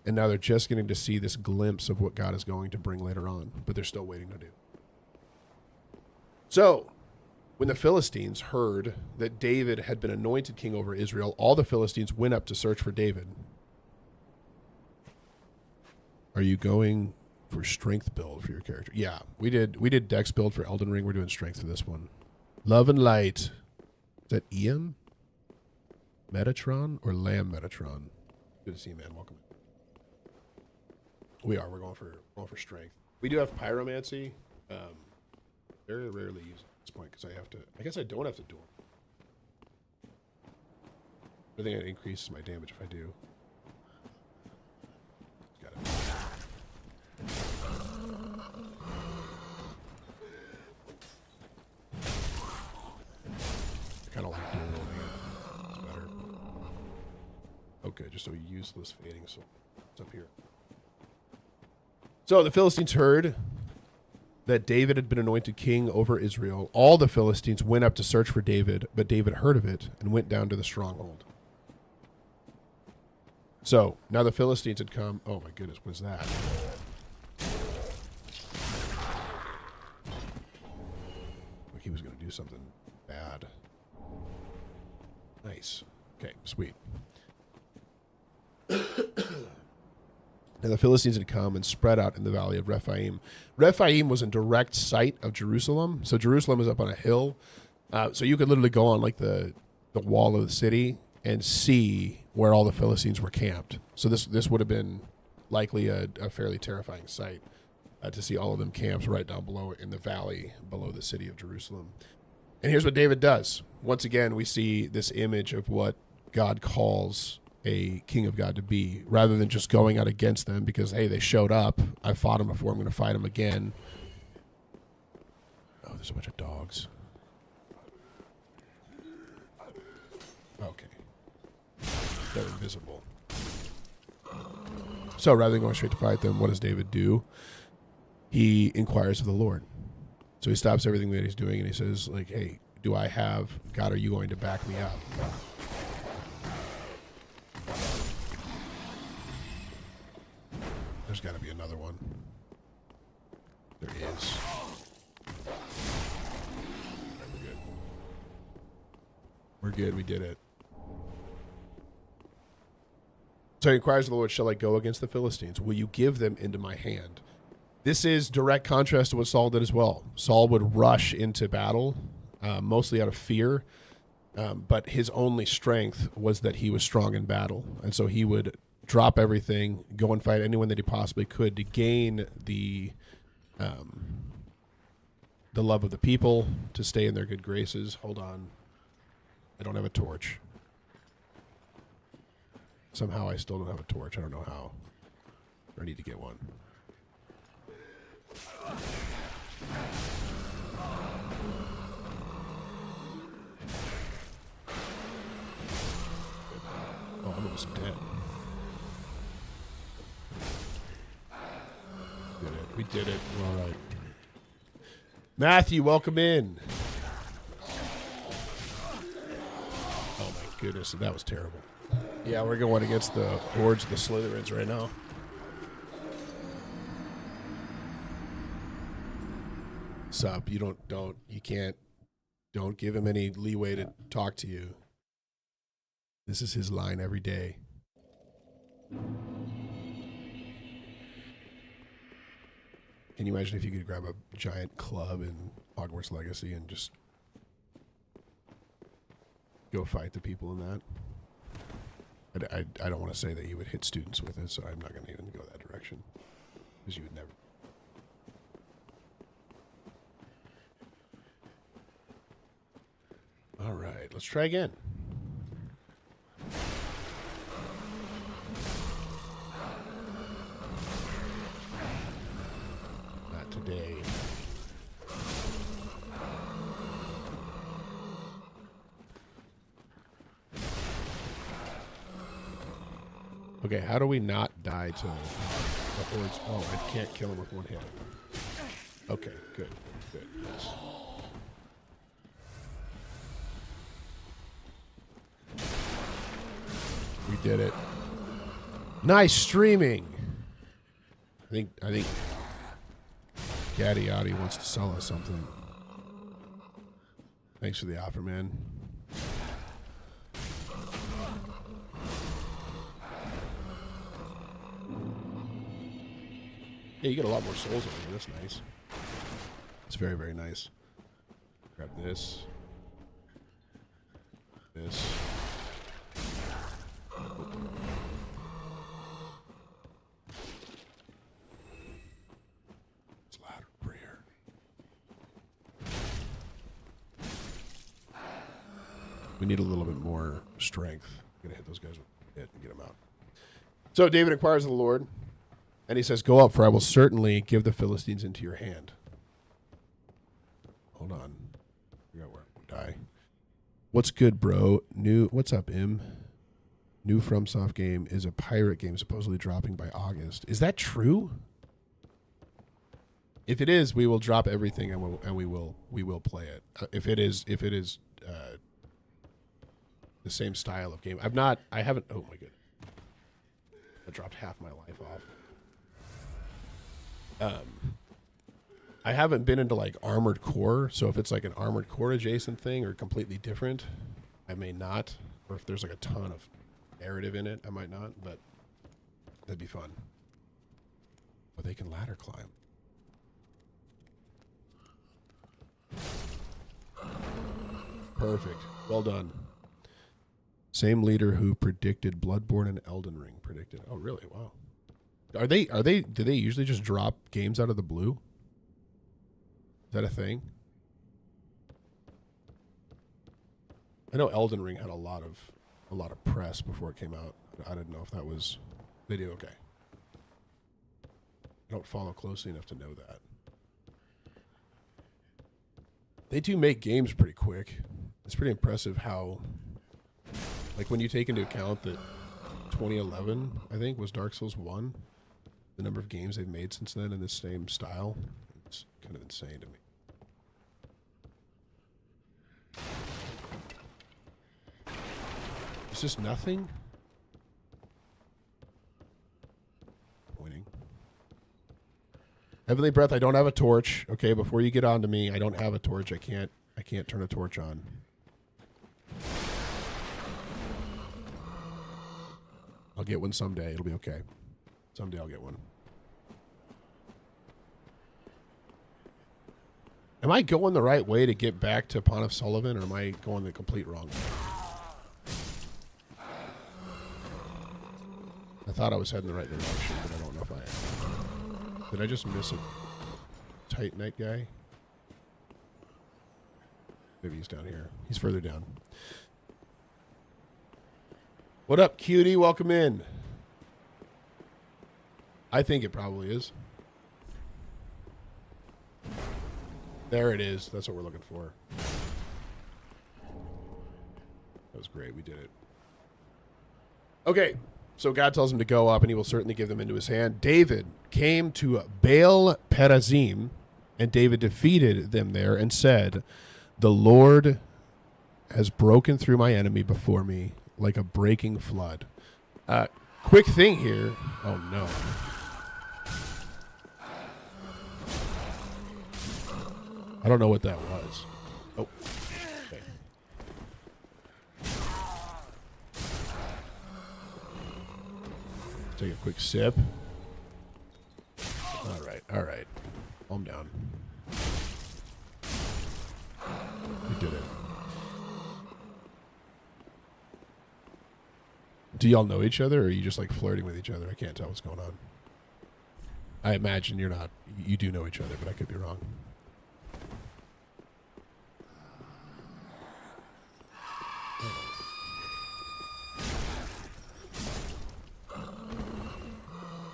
And now they're just getting to see this glimpse of what God is going to bring later on. But they're still waiting to do. So, when the Philistines heard that David had been anointed king over Israel, all the Philistines went up to search for David. Are you going for strength build for your character? Yeah, we did dex build for Elden Ring. We're doing strength for this one. Love and Light. Is that Ian? Metatron or Lamb Metatron? Good to see you, man. Welcome. We're going for strength. We do have pyromancy. Very rarely used at this point because I guess I don't have to duel. I think it increases my damage if I do. Got it. I kind of like dueling. Okay, just a useless fading soul. It's up here. So the Philistines heard that David had been anointed king over Israel. All the Philistines went up to search for David, but David heard of it and went down to the stronghold. So now the Philistines had come. Oh my goodness, what is that? Like he was going to do something bad. Nice. Okay, sweet. And the Philistines had come and spread out in the valley of Rephaim. Rephaim was in direct sight of Jerusalem. So Jerusalem was up on a hill. So you could literally go on like the wall of the city and see where all the Philistines were camped. So this would have been likely a fairly terrifying sight to see all of them camped right down below in the valley below the city of Jerusalem. And here's what David does. Once again, we see this image of what God calls a king of God to be, rather than just going out against them because, hey, they showed up. I fought them before. I'm going to fight them again. Oh, there's a bunch of dogs. Okay. They're invisible. So rather than going straight to fight them, what does David do? He inquires of the Lord. So he stops everything that he's doing and he says, like, hey, do I have, God, are you going to back me up? There's got to be another one. There is. Right, we're good. We're good. We did it. So he inquires of the Lord, shall I go against the Philistines? Will you give them into my hand? This is direct contrast to what Saul did as well. Saul would rush into battle, mostly out of fear, but his only strength was that he was strong in battle. And so he would drop everything, go and fight anyone that he possibly could to gain the love of the people, to stay in their good graces. Hold on. I don't have a torch. Somehow I still don't have a torch. I don't know how. I need to get one. Oh, I'm almost dead. Did it. We did it. All right. Matthew, welcome in. Oh my goodness, that was terrible. Yeah, we're going against the hordes of the Slytherins right now. Sup, don't give him any leeway to talk to you. This is his line every day. Can you imagine if you could grab a giant club in Hogwarts Legacy and just go fight the people in that? I don't want to say that you would hit students with it, so I'm not going to even go that direction. Because you would never. All right, let's try again. Not today. Okay, how do we not die to the hordes? Oh, I can't kill him with one hit. Okay, good. Good. Yes. We did it. Nice streaming. I think Gaddy Yachty wants to sell us something. Thanks for the offer, man. Yeah, you get a lot more souls over here. That's nice. It's very, very nice. Grab this. This. It's ladder prayer. We need a little bit more strength. I'm going to hit those guys with it and get them out. So David inquires of the Lord. And he says, go up, for I will certainly give the Philistines into your hand. Hold on. I forgot where I'm going to die. What's good, bro? What's up, Im? New FromSoft game is a pirate game supposedly dropping by August. Is that true? If it is, we will drop everything and we will play it. If it is the same style of game. I haven't, oh my goodness. I dropped half my life off. I haven't been into like Armored Core, so if it's like an Armored Core adjacent thing or completely different, I may not. Or if there's like a ton of narrative in it, I might not, but that'd be fun. But they can ladder climb. Perfect. Well done. Same leader who predicted Bloodborne and Elden Ring predicted. Oh, really? Wow. Do they usually just drop games out of the blue? Is that a thing? I know Elden Ring had a lot of press before it came out. I didn't know if that was, they do, okay. I don't follow closely enough to know that. They do make games pretty quick. It's pretty impressive how, like when you take into account that 2011, I think, was Dark Souls 1, the number of games they've made since then in the same style, it's kind of insane to me. Is this nothing? Pointing. Heavenly Breath, I don't have a torch. Okay, before you get on to me, I don't have a torch. I can't turn a torch on. I'll get one someday. It'll be okay. Someday I'll get one. Am I going the right way to get back to Pont of Sullivan, or am I going the complete wrong way? I thought I was heading the right direction, but I don't know if I am. Did I just miss a Titanite guy? Maybe he's down here. He's further down. What up, cutie? Welcome in. I think it probably is. There it is. That's what we're looking for. That was great. We did it. Okay. So God tells him to go up, and he will certainly give them into his hand. David came to Baal Perazim, and David defeated them there and said, "The Lord has broken through my enemy before me like a breaking flood." Quick thing here. Oh, no. I don't know what that was. Oh. Okay. Take a quick sip. All right. All right. Calm down. We did it. Do y'all know each other, or are you just like flirting with each other? I can't tell what's going on. I imagine you're not. You do know each other, but I could be wrong.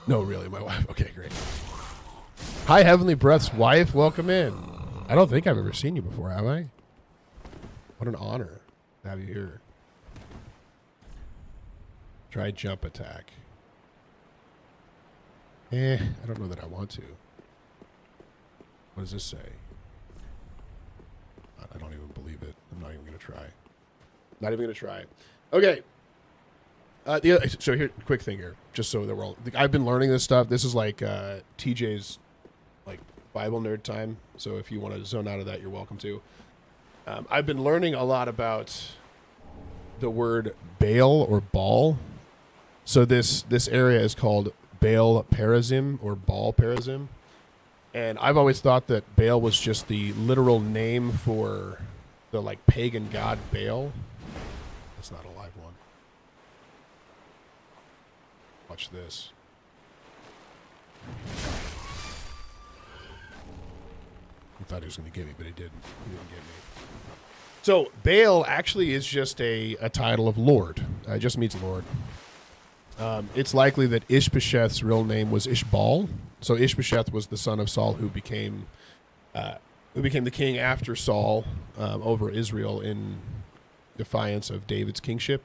No, really, my wife. Okay, great. Hi, Heavenly Breath's wife. Welcome in. I don't think I've ever seen you before, have I? What an honor to have you here. Try jump attack. I don't know that I want to. What does this say? I don't even believe it. I'm not even going to try. Not even going to try. Okay. So here, quick thing here, just so that we're all. I've been learning this stuff. This is like TJ's like Bible nerd time. So if you want to zone out of that, you're welcome to. I've been learning a lot about the word Baal or Baal. So this area is called Baal Perazim or Baal Perazim, and I've always thought that Baal was just the literal name for the like pagan god Baal. That's not a live one. Watch this. He thought he was going to get me, but he didn't. He didn't get me. So Baal actually is just a title of Lord. It just means Lord. It's likely that Ishbosheth's real name was Ishbaal. So Ishbosheth was the son of Saul, who became the king after Saul over Israel in defiance of David's kingship.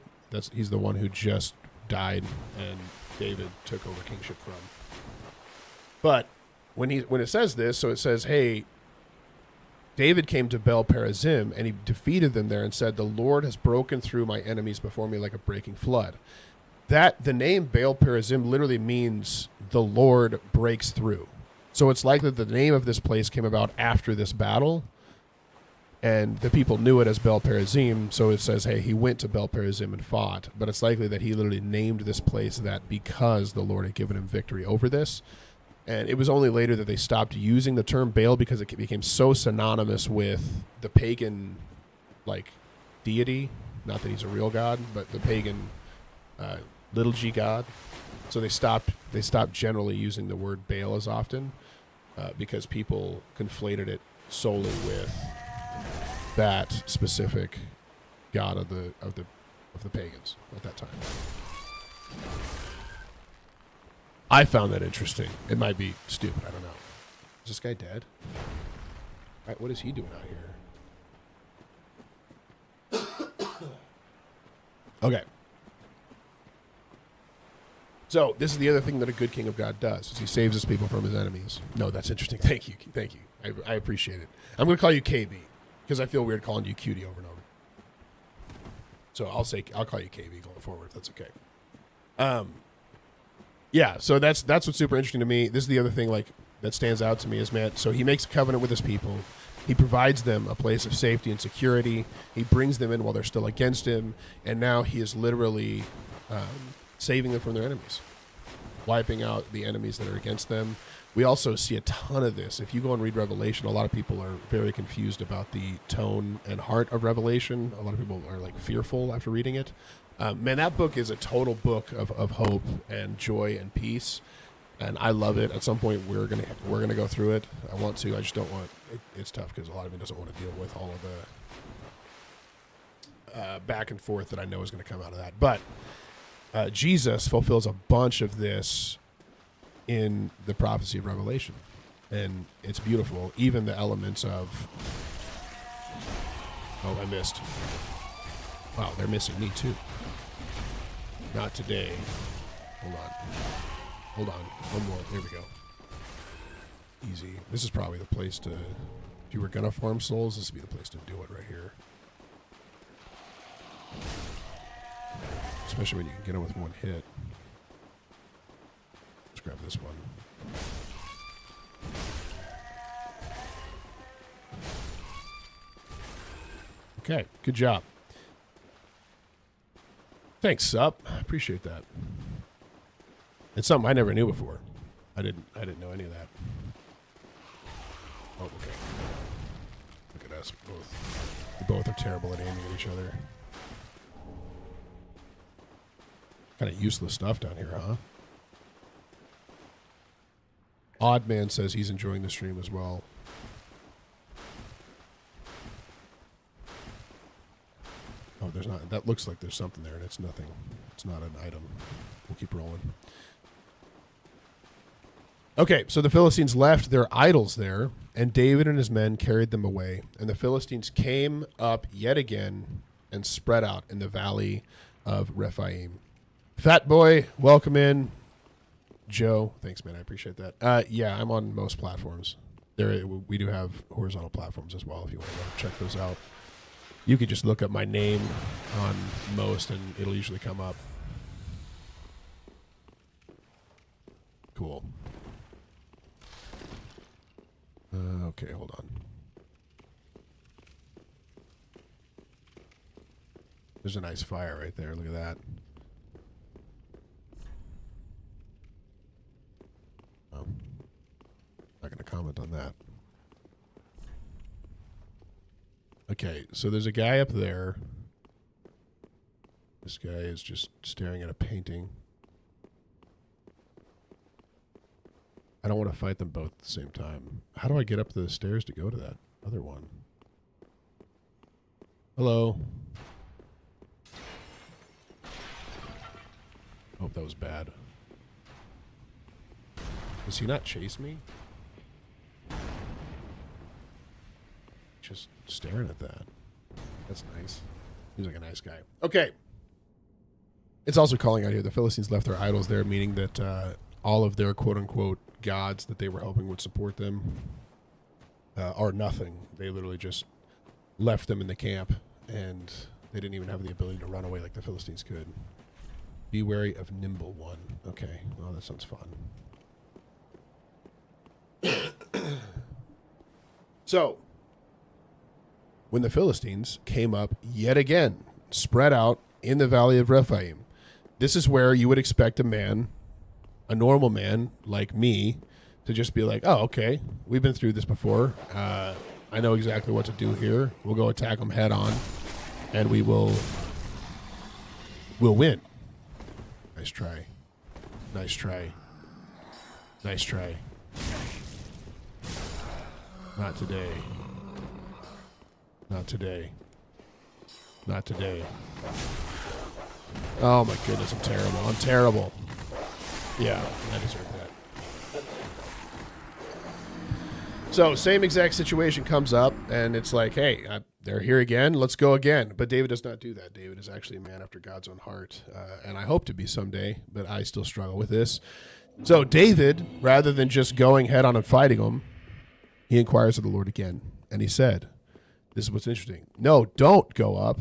He's the one who just died and David took over kingship from. But when it says this, so it says, hey, David came to Baal Perazim and he defeated them there and said, "The Lord has broken through my enemies before me like a breaking flood." That the name Baal Perazim literally means the Lord breaks through. So it's likely that the name of this place came about after this battle, and the people knew it as Baal Perazim. So it says, hey, he went to Baal Perazim and fought. But it's likely that he literally named this place that because the Lord had given him victory over this. And it was only later that they stopped using the term Baal because it became so synonymous with the pagan, like, deity. Not that he's a real god, but the pagan little g god. So they stopped generally using the word Baal as often because people conflated it solely with that specific god of the pagans at that time. I found that interesting. It might be stupid. I don't know. Is this guy dead? All right, what is he doing out here? Okay. So this is the other thing that a good king of God does, is he saves his people from his enemies. No, that's interesting. Thank you. I appreciate it. I'm going to call you KB because I feel weird calling you cutie over and over. So I'll call you KB going forward if that's okay. Yeah, so that's what's super interesting to me. This is the other thing like that stands out to me is, man, so he makes a covenant with his people. He provides them a place of safety and security. He brings them in while they're still against him. And now he is literally saving them from their enemies, wiping out the enemies that are against them. We also see a ton of this. If you go and read Revelation, a lot of people are very confused about the tone and heart of Revelation. A lot of people are like fearful after reading it. Man, that book is a total book of hope and joy and peace, and I love it. At some point, we're gonna go through it. I want to. I just don't want. It's tough because a lot of me doesn't want to deal with all of the back and forth that I know is going to come out of that. But Jesus fulfills a bunch of this in the prophecy of Revelation, and it's beautiful. Even the elements of I missed. Wow, they're missing me too. Not today. Hold on. One more. There we go. Easy. This is probably the place to, if you were gonna farm souls, this would be the place to do it right here. Especially when you can get them with one hit. Let's grab this one. Okay, good job. Thanks, Sup. I appreciate that. It's something I never knew before. I didn't know any of that. Oh, okay. Look at us both. We both are terrible at aiming at each other. Kind of useless stuff down here, huh? Odd Man says he's enjoying the stream as well. Oh, there's not. That looks like there's something there, and it's nothing. It's not an item. We'll keep rolling. Okay, so the Philistines left their idols there, and David and his men carried them away. And the Philistines came up yet again and spread out in the valley of Rephaim. Fat Boy, welcome in. Joe, thanks, man. I appreciate that. Yeah, I'm on most platforms. We do have horizontal platforms as well if you want to check those out. You could just look up my name on most, and it'll usually come up. Cool. Okay, hold on. There's a nice fire right there. Look at that. Not going to comment on that. Okay, so there's a guy up there. This guy is just staring at a painting. I don't want to fight them both at the same time. How do I get up the stairs to go to that other one? Hello? Oh, that was bad. Does he not chase me? Just staring at that. That's nice. He's like a nice guy. Okay. It's also calling out here the Philistines left their idols there, meaning that all of their quote-unquote gods that they were hoping would support them are nothing. They literally just left them in the camp, and they didn't even have the ability to run away like the Philistines could. Be wary of Nimble One. Okay. Well, that sounds fun. So, when the Philistines came up yet again, spread out in the valley of Rephaim, this is where you would expect a man, a normal man like me, to just be like, oh, okay, we've been through this before. I know exactly what to do here. We'll go attack them head on, and we'll win. Nice try. Nice try. Nice try. Not today. Not today. Not today. Oh my goodness, I'm terrible. I'm terrible. Yeah, I deserve that. So, same exact situation comes up, and it's like, hey, they're here again. Let's go again. But David does not do that. David is actually a man after God's own heart, and I hope to be someday, but I still struggle with this. So David, rather than just going head on and fighting them, he inquires of the Lord again, and he said, this is what's interesting. No, don't go up.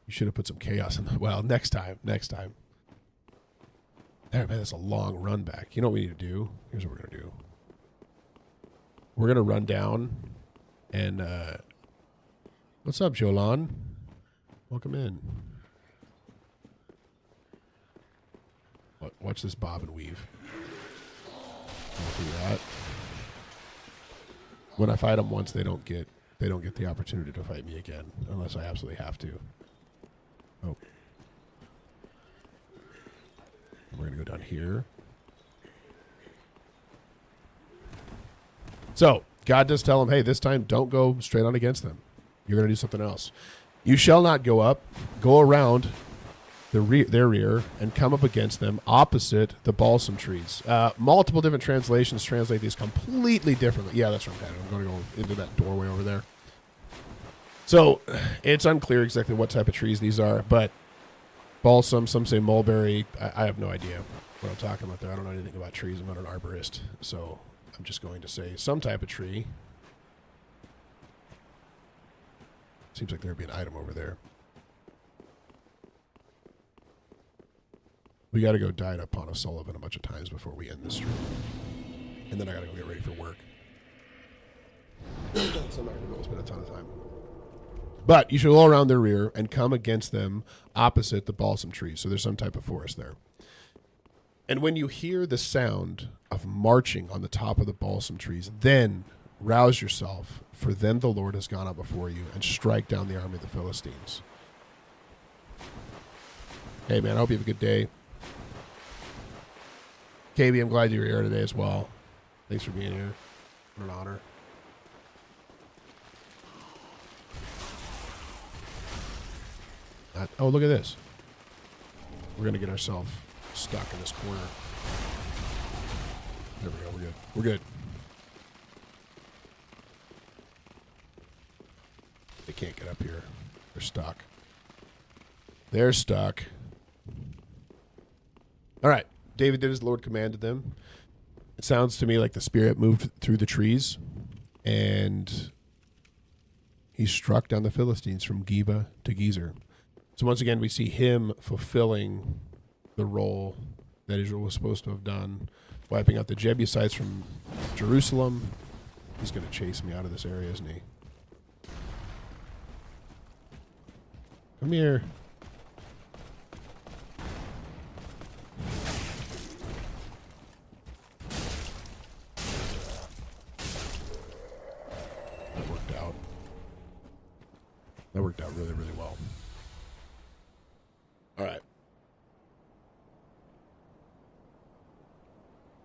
You should have put some chaos in the... Well, next time. There, man, that's a long run back. You know what we need to do? Here's what we're going to do. We're going to run down and... what's up, Jolan? Welcome in. Watch this bob and weave. I'll do that. When I fight them once, they don't get the opportunity to fight me again unless I absolutely have to. Oh. We're going to go down here. So, God does tell him, hey, this time don't go straight on against them. You're going to do something else. You shall not go up, go around their rear, and come up against them opposite the balsam trees. Multiple different translations translate these completely differently. Yeah, that's what I'm going to go into that doorway over there. So, it's unclear exactly what type of trees these are, but balsam, some say mulberry. I have no idea what I'm talking about there. I don't know anything about trees. I'm not an arborist, so I'm just going to say some type of tree. Seems like there'd be an item over there. We got to go die to Pawn of Sullivan a bunch of times before we end this stream. And then I got to go get ready for work. So I'm not going to go spend a ton of time. But you should go around their rear and come against them opposite the balsam trees. So there's some type of forest there. And when you hear the sound of marching on the top of the balsam trees, then rouse yourself, for then the Lord has gone out before you, and strike down the army of the Philistines. Hey, man, I hope you have a good day. KB, I'm glad you're here today as well. Thanks for being here. What an honor. Oh, look at this. We're going to get ourselves stuck in this corner. There we go. We're good. We're good. They can't get up here. They're stuck. They're stuck. All right. David did as the Lord commanded them. It sounds to me like the Spirit moved through the trees, and he struck down the Philistines from Geba to Gezer. So once again, we see him fulfilling the role that Israel was supposed to have done, wiping out the Jebusites from Jerusalem. He's going to chase me out of this area, isn't he? Come here. That worked out. That worked out really, really well. All right.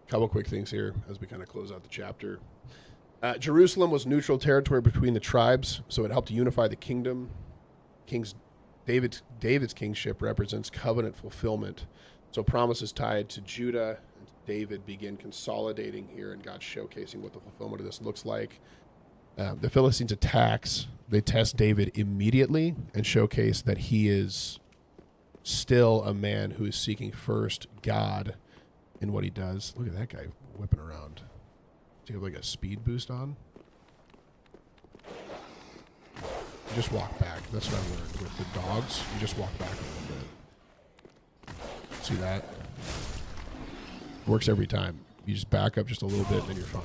Couple quick things here as we kind of close out the chapter. Jerusalem was neutral territory between the tribes, so it helped to unify the kingdom. David's kingship represents covenant fulfillment. So promises tied to Judah and to David begin consolidating here, and God showcasing what the fulfillment of this looks like. The Philistines' attacks, they test David immediately and showcase that he is still a man who is seeking first God in what he does. Look at that guy whipping around. Do you have like a speed boost on? You just walk back. That's what I learned with the dogs. You just walk back a little bit. See that? Works every time. You just back up just a little bit and then you're fine.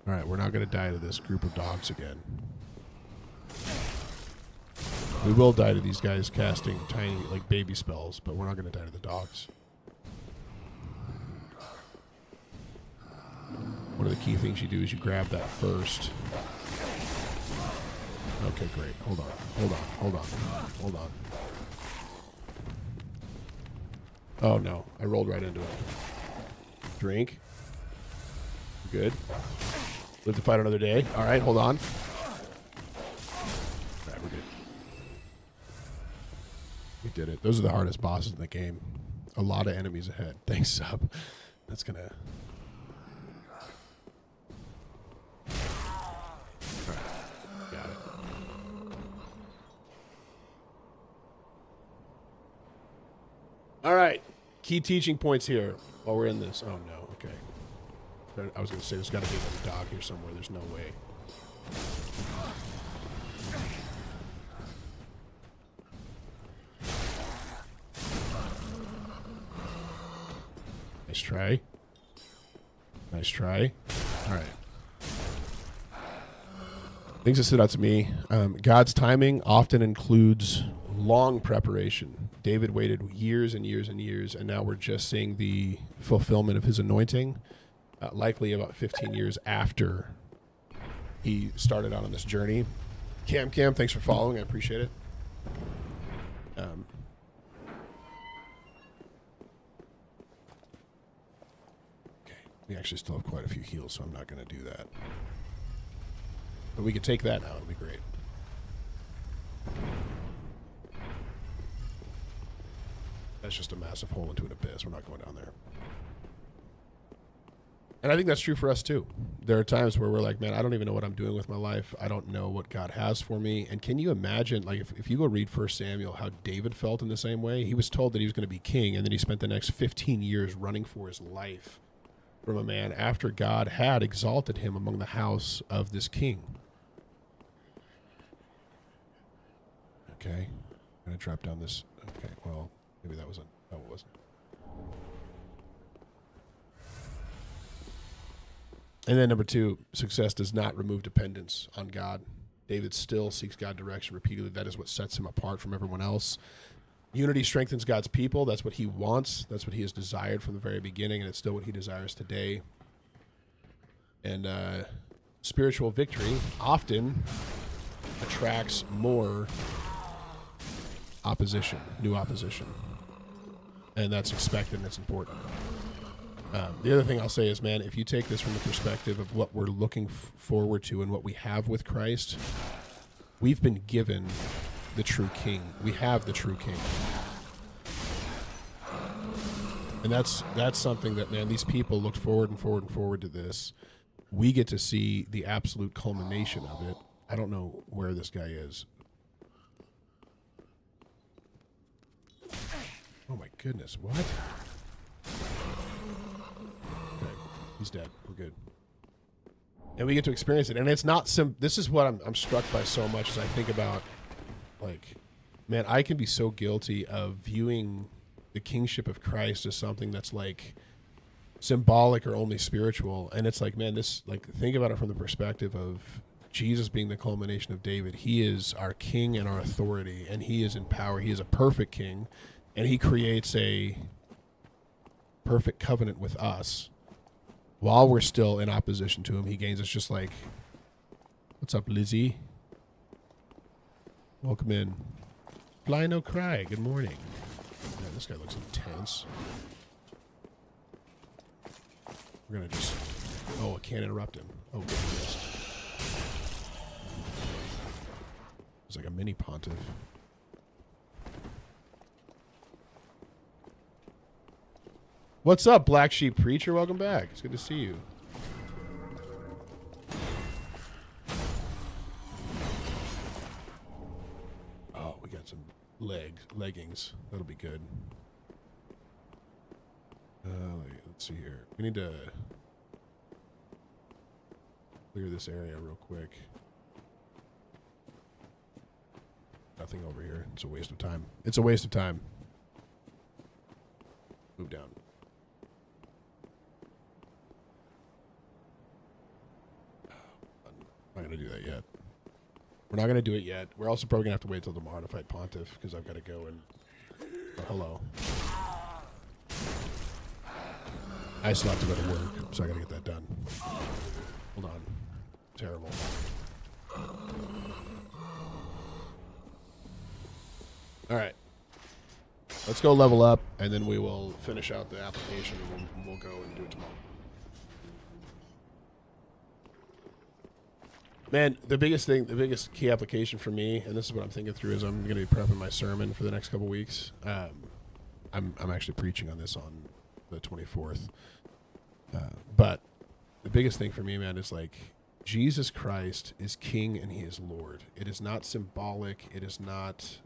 All right, we're not going to die to this group of dogs again. We will die to these guys casting tiny, like, baby spells, but we're not going to die to the dogs. One of the key things you do is you grab that first. Okay, great. Hold on. Oh, no. I rolled right into it. Drink. Good. Live to fight another day. All right, hold on. All right, we're good. We did it. Those are the hardest bosses in the game. A lot of enemies ahead. Thanks, Sub. That's going to... All right. Got it. All right. Key teaching points here while we're in this. Oh, no. Okay. I was going to say there's got to be another dog here somewhere. There's no way. Nice try. Nice try. All right. Things that stood out to me. God's timing often includes long preparation. David waited years and years and years, and now we're just seeing the fulfillment of his anointing, likely about 15 years after he started out on this journey. Cam, thanks for following. I appreciate it. Okay, we actually still have quite a few heals, so I'm not going to do that. But we could take that now. It'll be great. That's just a massive hole into an abyss. We're not going down there. And I think that's true for us too. There are times where we're like, man, I don't even know what I'm doing with my life. I don't know what God has for me. And can you imagine, like, if you go read 1 Samuel, how David felt in the same way? He was told that he was going to be king, and then he spent the next 15 years running for his life from a man after God had exalted him among the house of this king. Okay, I'm going to drop down this. Okay, well, maybe that wasn't. No, it wasn't. And then number 2, success does not remove dependence on God. David still seeks God direction repeatedly. That is what sets him apart from everyone else. Unity strengthens God's people. That's what he wants. That's what he has desired from the very beginning, and it's still what he desires today. And spiritual victory often attracts more opposition, new opposition. And that's expected and it's important. The other thing I'll say is, man, if you take this from the perspective of what we're looking forward to and what we have with Christ, we've been given the true king. We have the true king. And that's something that, man, these people looked forward to this. We get to see the absolute culmination of it. I don't know where this guy is. Oh my goodness, what? Okay, he's dead. We're good. And we get to experience it. And it's not this is what I'm struck by so much as I think about, like, man, I can be so guilty of viewing the kingship of Christ as something that's like symbolic or only spiritual. And it's like, man, this, like, think about it from the perspective of Jesus being the culmination of David. He is our king and our authority, and he is in power. He is a perfect king, and he creates a perfect covenant with us. While we're still in opposition to him, he gains us. Just like, what's up, Lizzie? Welcome in. Fly no cry. Good morning. Man, this guy looks intense. We're gonna just. Oh, I can't interrupt him. Oh, good. It's like a mini pontiff. What's up, Black Sheep Preacher? Welcome back. It's good to see you. Oh, we got some leggings. That'll be good. Let's see here. We need to clear this area real quick. Nothing over here. It's a waste of time. It's a waste of time. Move down. I'm not going to do that yet. We're not going to do it yet. We're also probably going to have to wait till tomorrow to fight Pontiff, because I've got to go and... Oh, hello. I still have to go to work, so I got to get that done. Hold on. Terrible. All right. Let's go level up, and then we will finish out the application, and we'll go and do it tomorrow. Man, the biggest key application for me, and this is what I'm thinking through, is I'm going to be prepping my sermon for the next couple weeks. I'm actually preaching on this on the 24th. But the biggest thing for me, man, is like Jesus Christ is King and He is Lord. It is not symbolic. It is not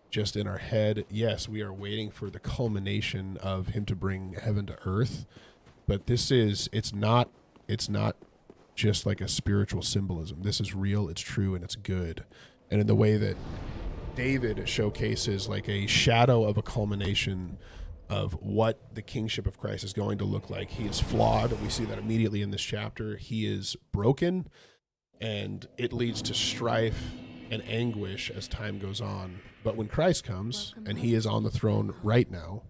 just in our head. Yes, we are waiting for the culmination of Him to bring heaven to earth. But it's not just like a spiritual symbolism. This is real, it's true, and it's good. And in the way that David showcases like a shadow of a culmination of what the kingship of Christ is going to look like. He is flawed. We see that immediately in this chapter. He is broken, and it leads to strife and anguish as time goes on. But when Christ comes, and he is on the throne right now,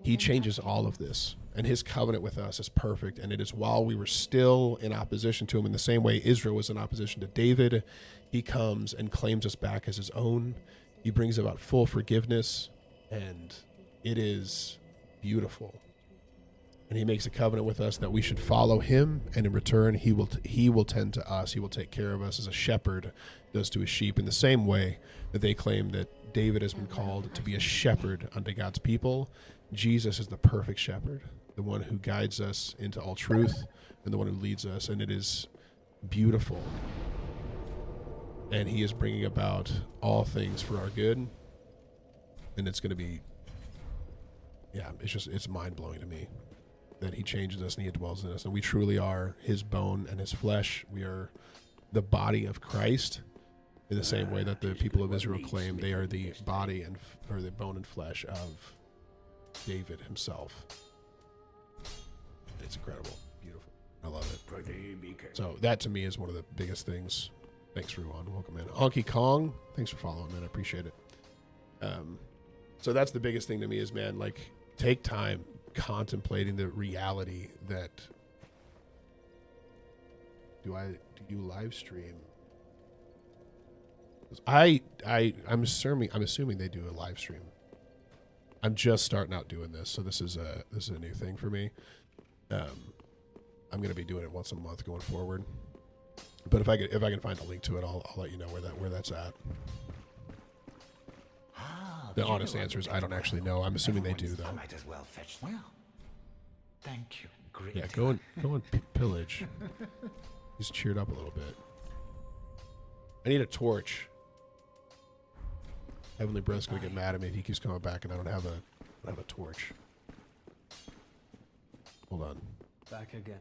he changes all of this. And his covenant with us is perfect. And it is while we were still in opposition to him, in the same way Israel was in opposition to David, he comes and claims us back as his own. He brings about full forgiveness, and it is beautiful. And he makes a covenant with us that we should follow him, and in return he will tend to us. He will take care of us as a shepherd does to his sheep, in the same way that they claim that David has been called to be a shepherd unto God's people. Jesus is the perfect shepherd, the one who guides us into all truth, and the one who leads us, and it is beautiful. And he is bringing about all things for our good, and it's going to be, it's mind-blowing to me that he changes us and he dwells in us, and we truly are his bone and his flesh. We are the body of Christ, in the same way that the people of Israel claim they are the body or the bone and flesh of David himself. It's incredible, beautiful. I love it. So that to me is one of the biggest things. Thanks, Ruan. Welcome in. Honky Kong, thanks for following, man. I appreciate it. So that's the biggest thing to me is, man, like, take time contemplating the reality that do you live stream? I'm assuming they do a live stream. I'm just starting out doing this, so this is a new thing for me. I'm gonna be doing it once a month going forward. But if I can find a link to it, I'll let you know where that's at. The honest answer is I don't actually know. I'm assuming they do, though. I might as well fetch. Well, thank you. Great. Yeah, go and pillage. He's cheered up a little bit. I need a torch. Heavenly Breath's gonna get mad at me if he keeps coming back and I don't have a torch. Hold on. Back again.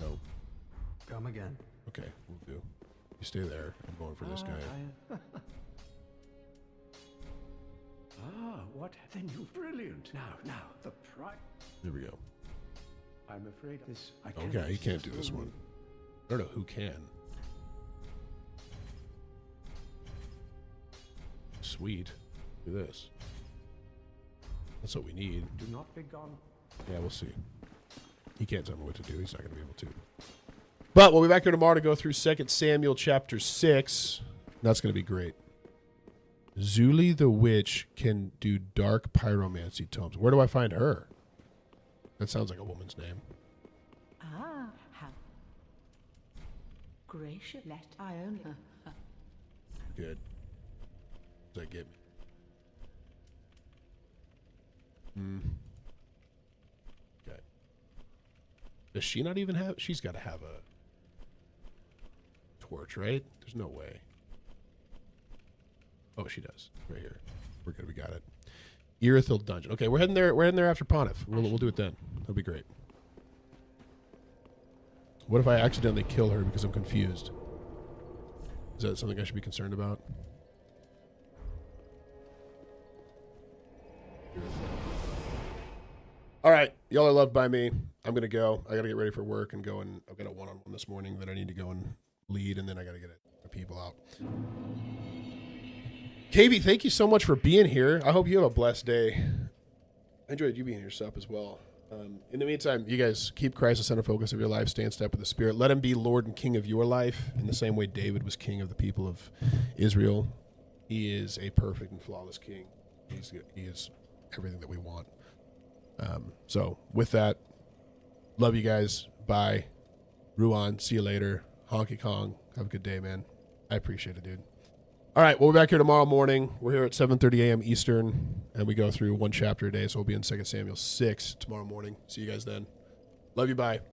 No. Come again. Okay, we'll do. You stay there. I'm going for this guy. What? Then you brilliant. Now, the price. There we go. I'm afraid this. I Okay, he can't do this one. I don't know who can. Sweet. Do this. That's what we need. Do not be gone. Yeah, we'll see. He can't tell me what to do. He's not going to be able to. But we'll be back here tomorrow to go through 2 Samuel chapter 6. That's going to be great. Zuli the witch can do dark pyromancy tomes. Where do I find her? That sounds like a woman's name. Ah, how gracious. Let I only. Good. Does that get me? Okay. Does she not even have? She's got to have a torch, right? There's no way. Oh, she does. Right here. We're good. We got it. Irithil Dungeon. Okay, we're heading there. We're heading there after Pontiff. We'll do it then. That'll be great. What if I accidentally kill her because I'm confused? Is that something I should be concerned about? All right, y'all are loved by me. I'm gonna go. I gotta get ready for work and go. And I've got a one-on-one this morning that I need to go and lead, and then I gotta get people out. KB, thank you so much for being here. I hope you have a blessed day. I enjoyed you being here, Sup, as well. In the meantime, you guys keep Christ the center focus of your life. Stay in step with the Spirit. Let him be Lord and King of your life in the same way David was king of the people of Israel. He is a perfect and flawless king. He is everything that we want. So with that, love you guys. Bye. Ruan, see you later. Honky Kong, have a good day, man. I appreciate it, dude. All right, we'll be back here tomorrow morning. We're here at 7:30 a.m. Eastern, and we go through one chapter a day, so we'll be in 2 Samuel 6 tomorrow morning. See you guys then. Love you, bye.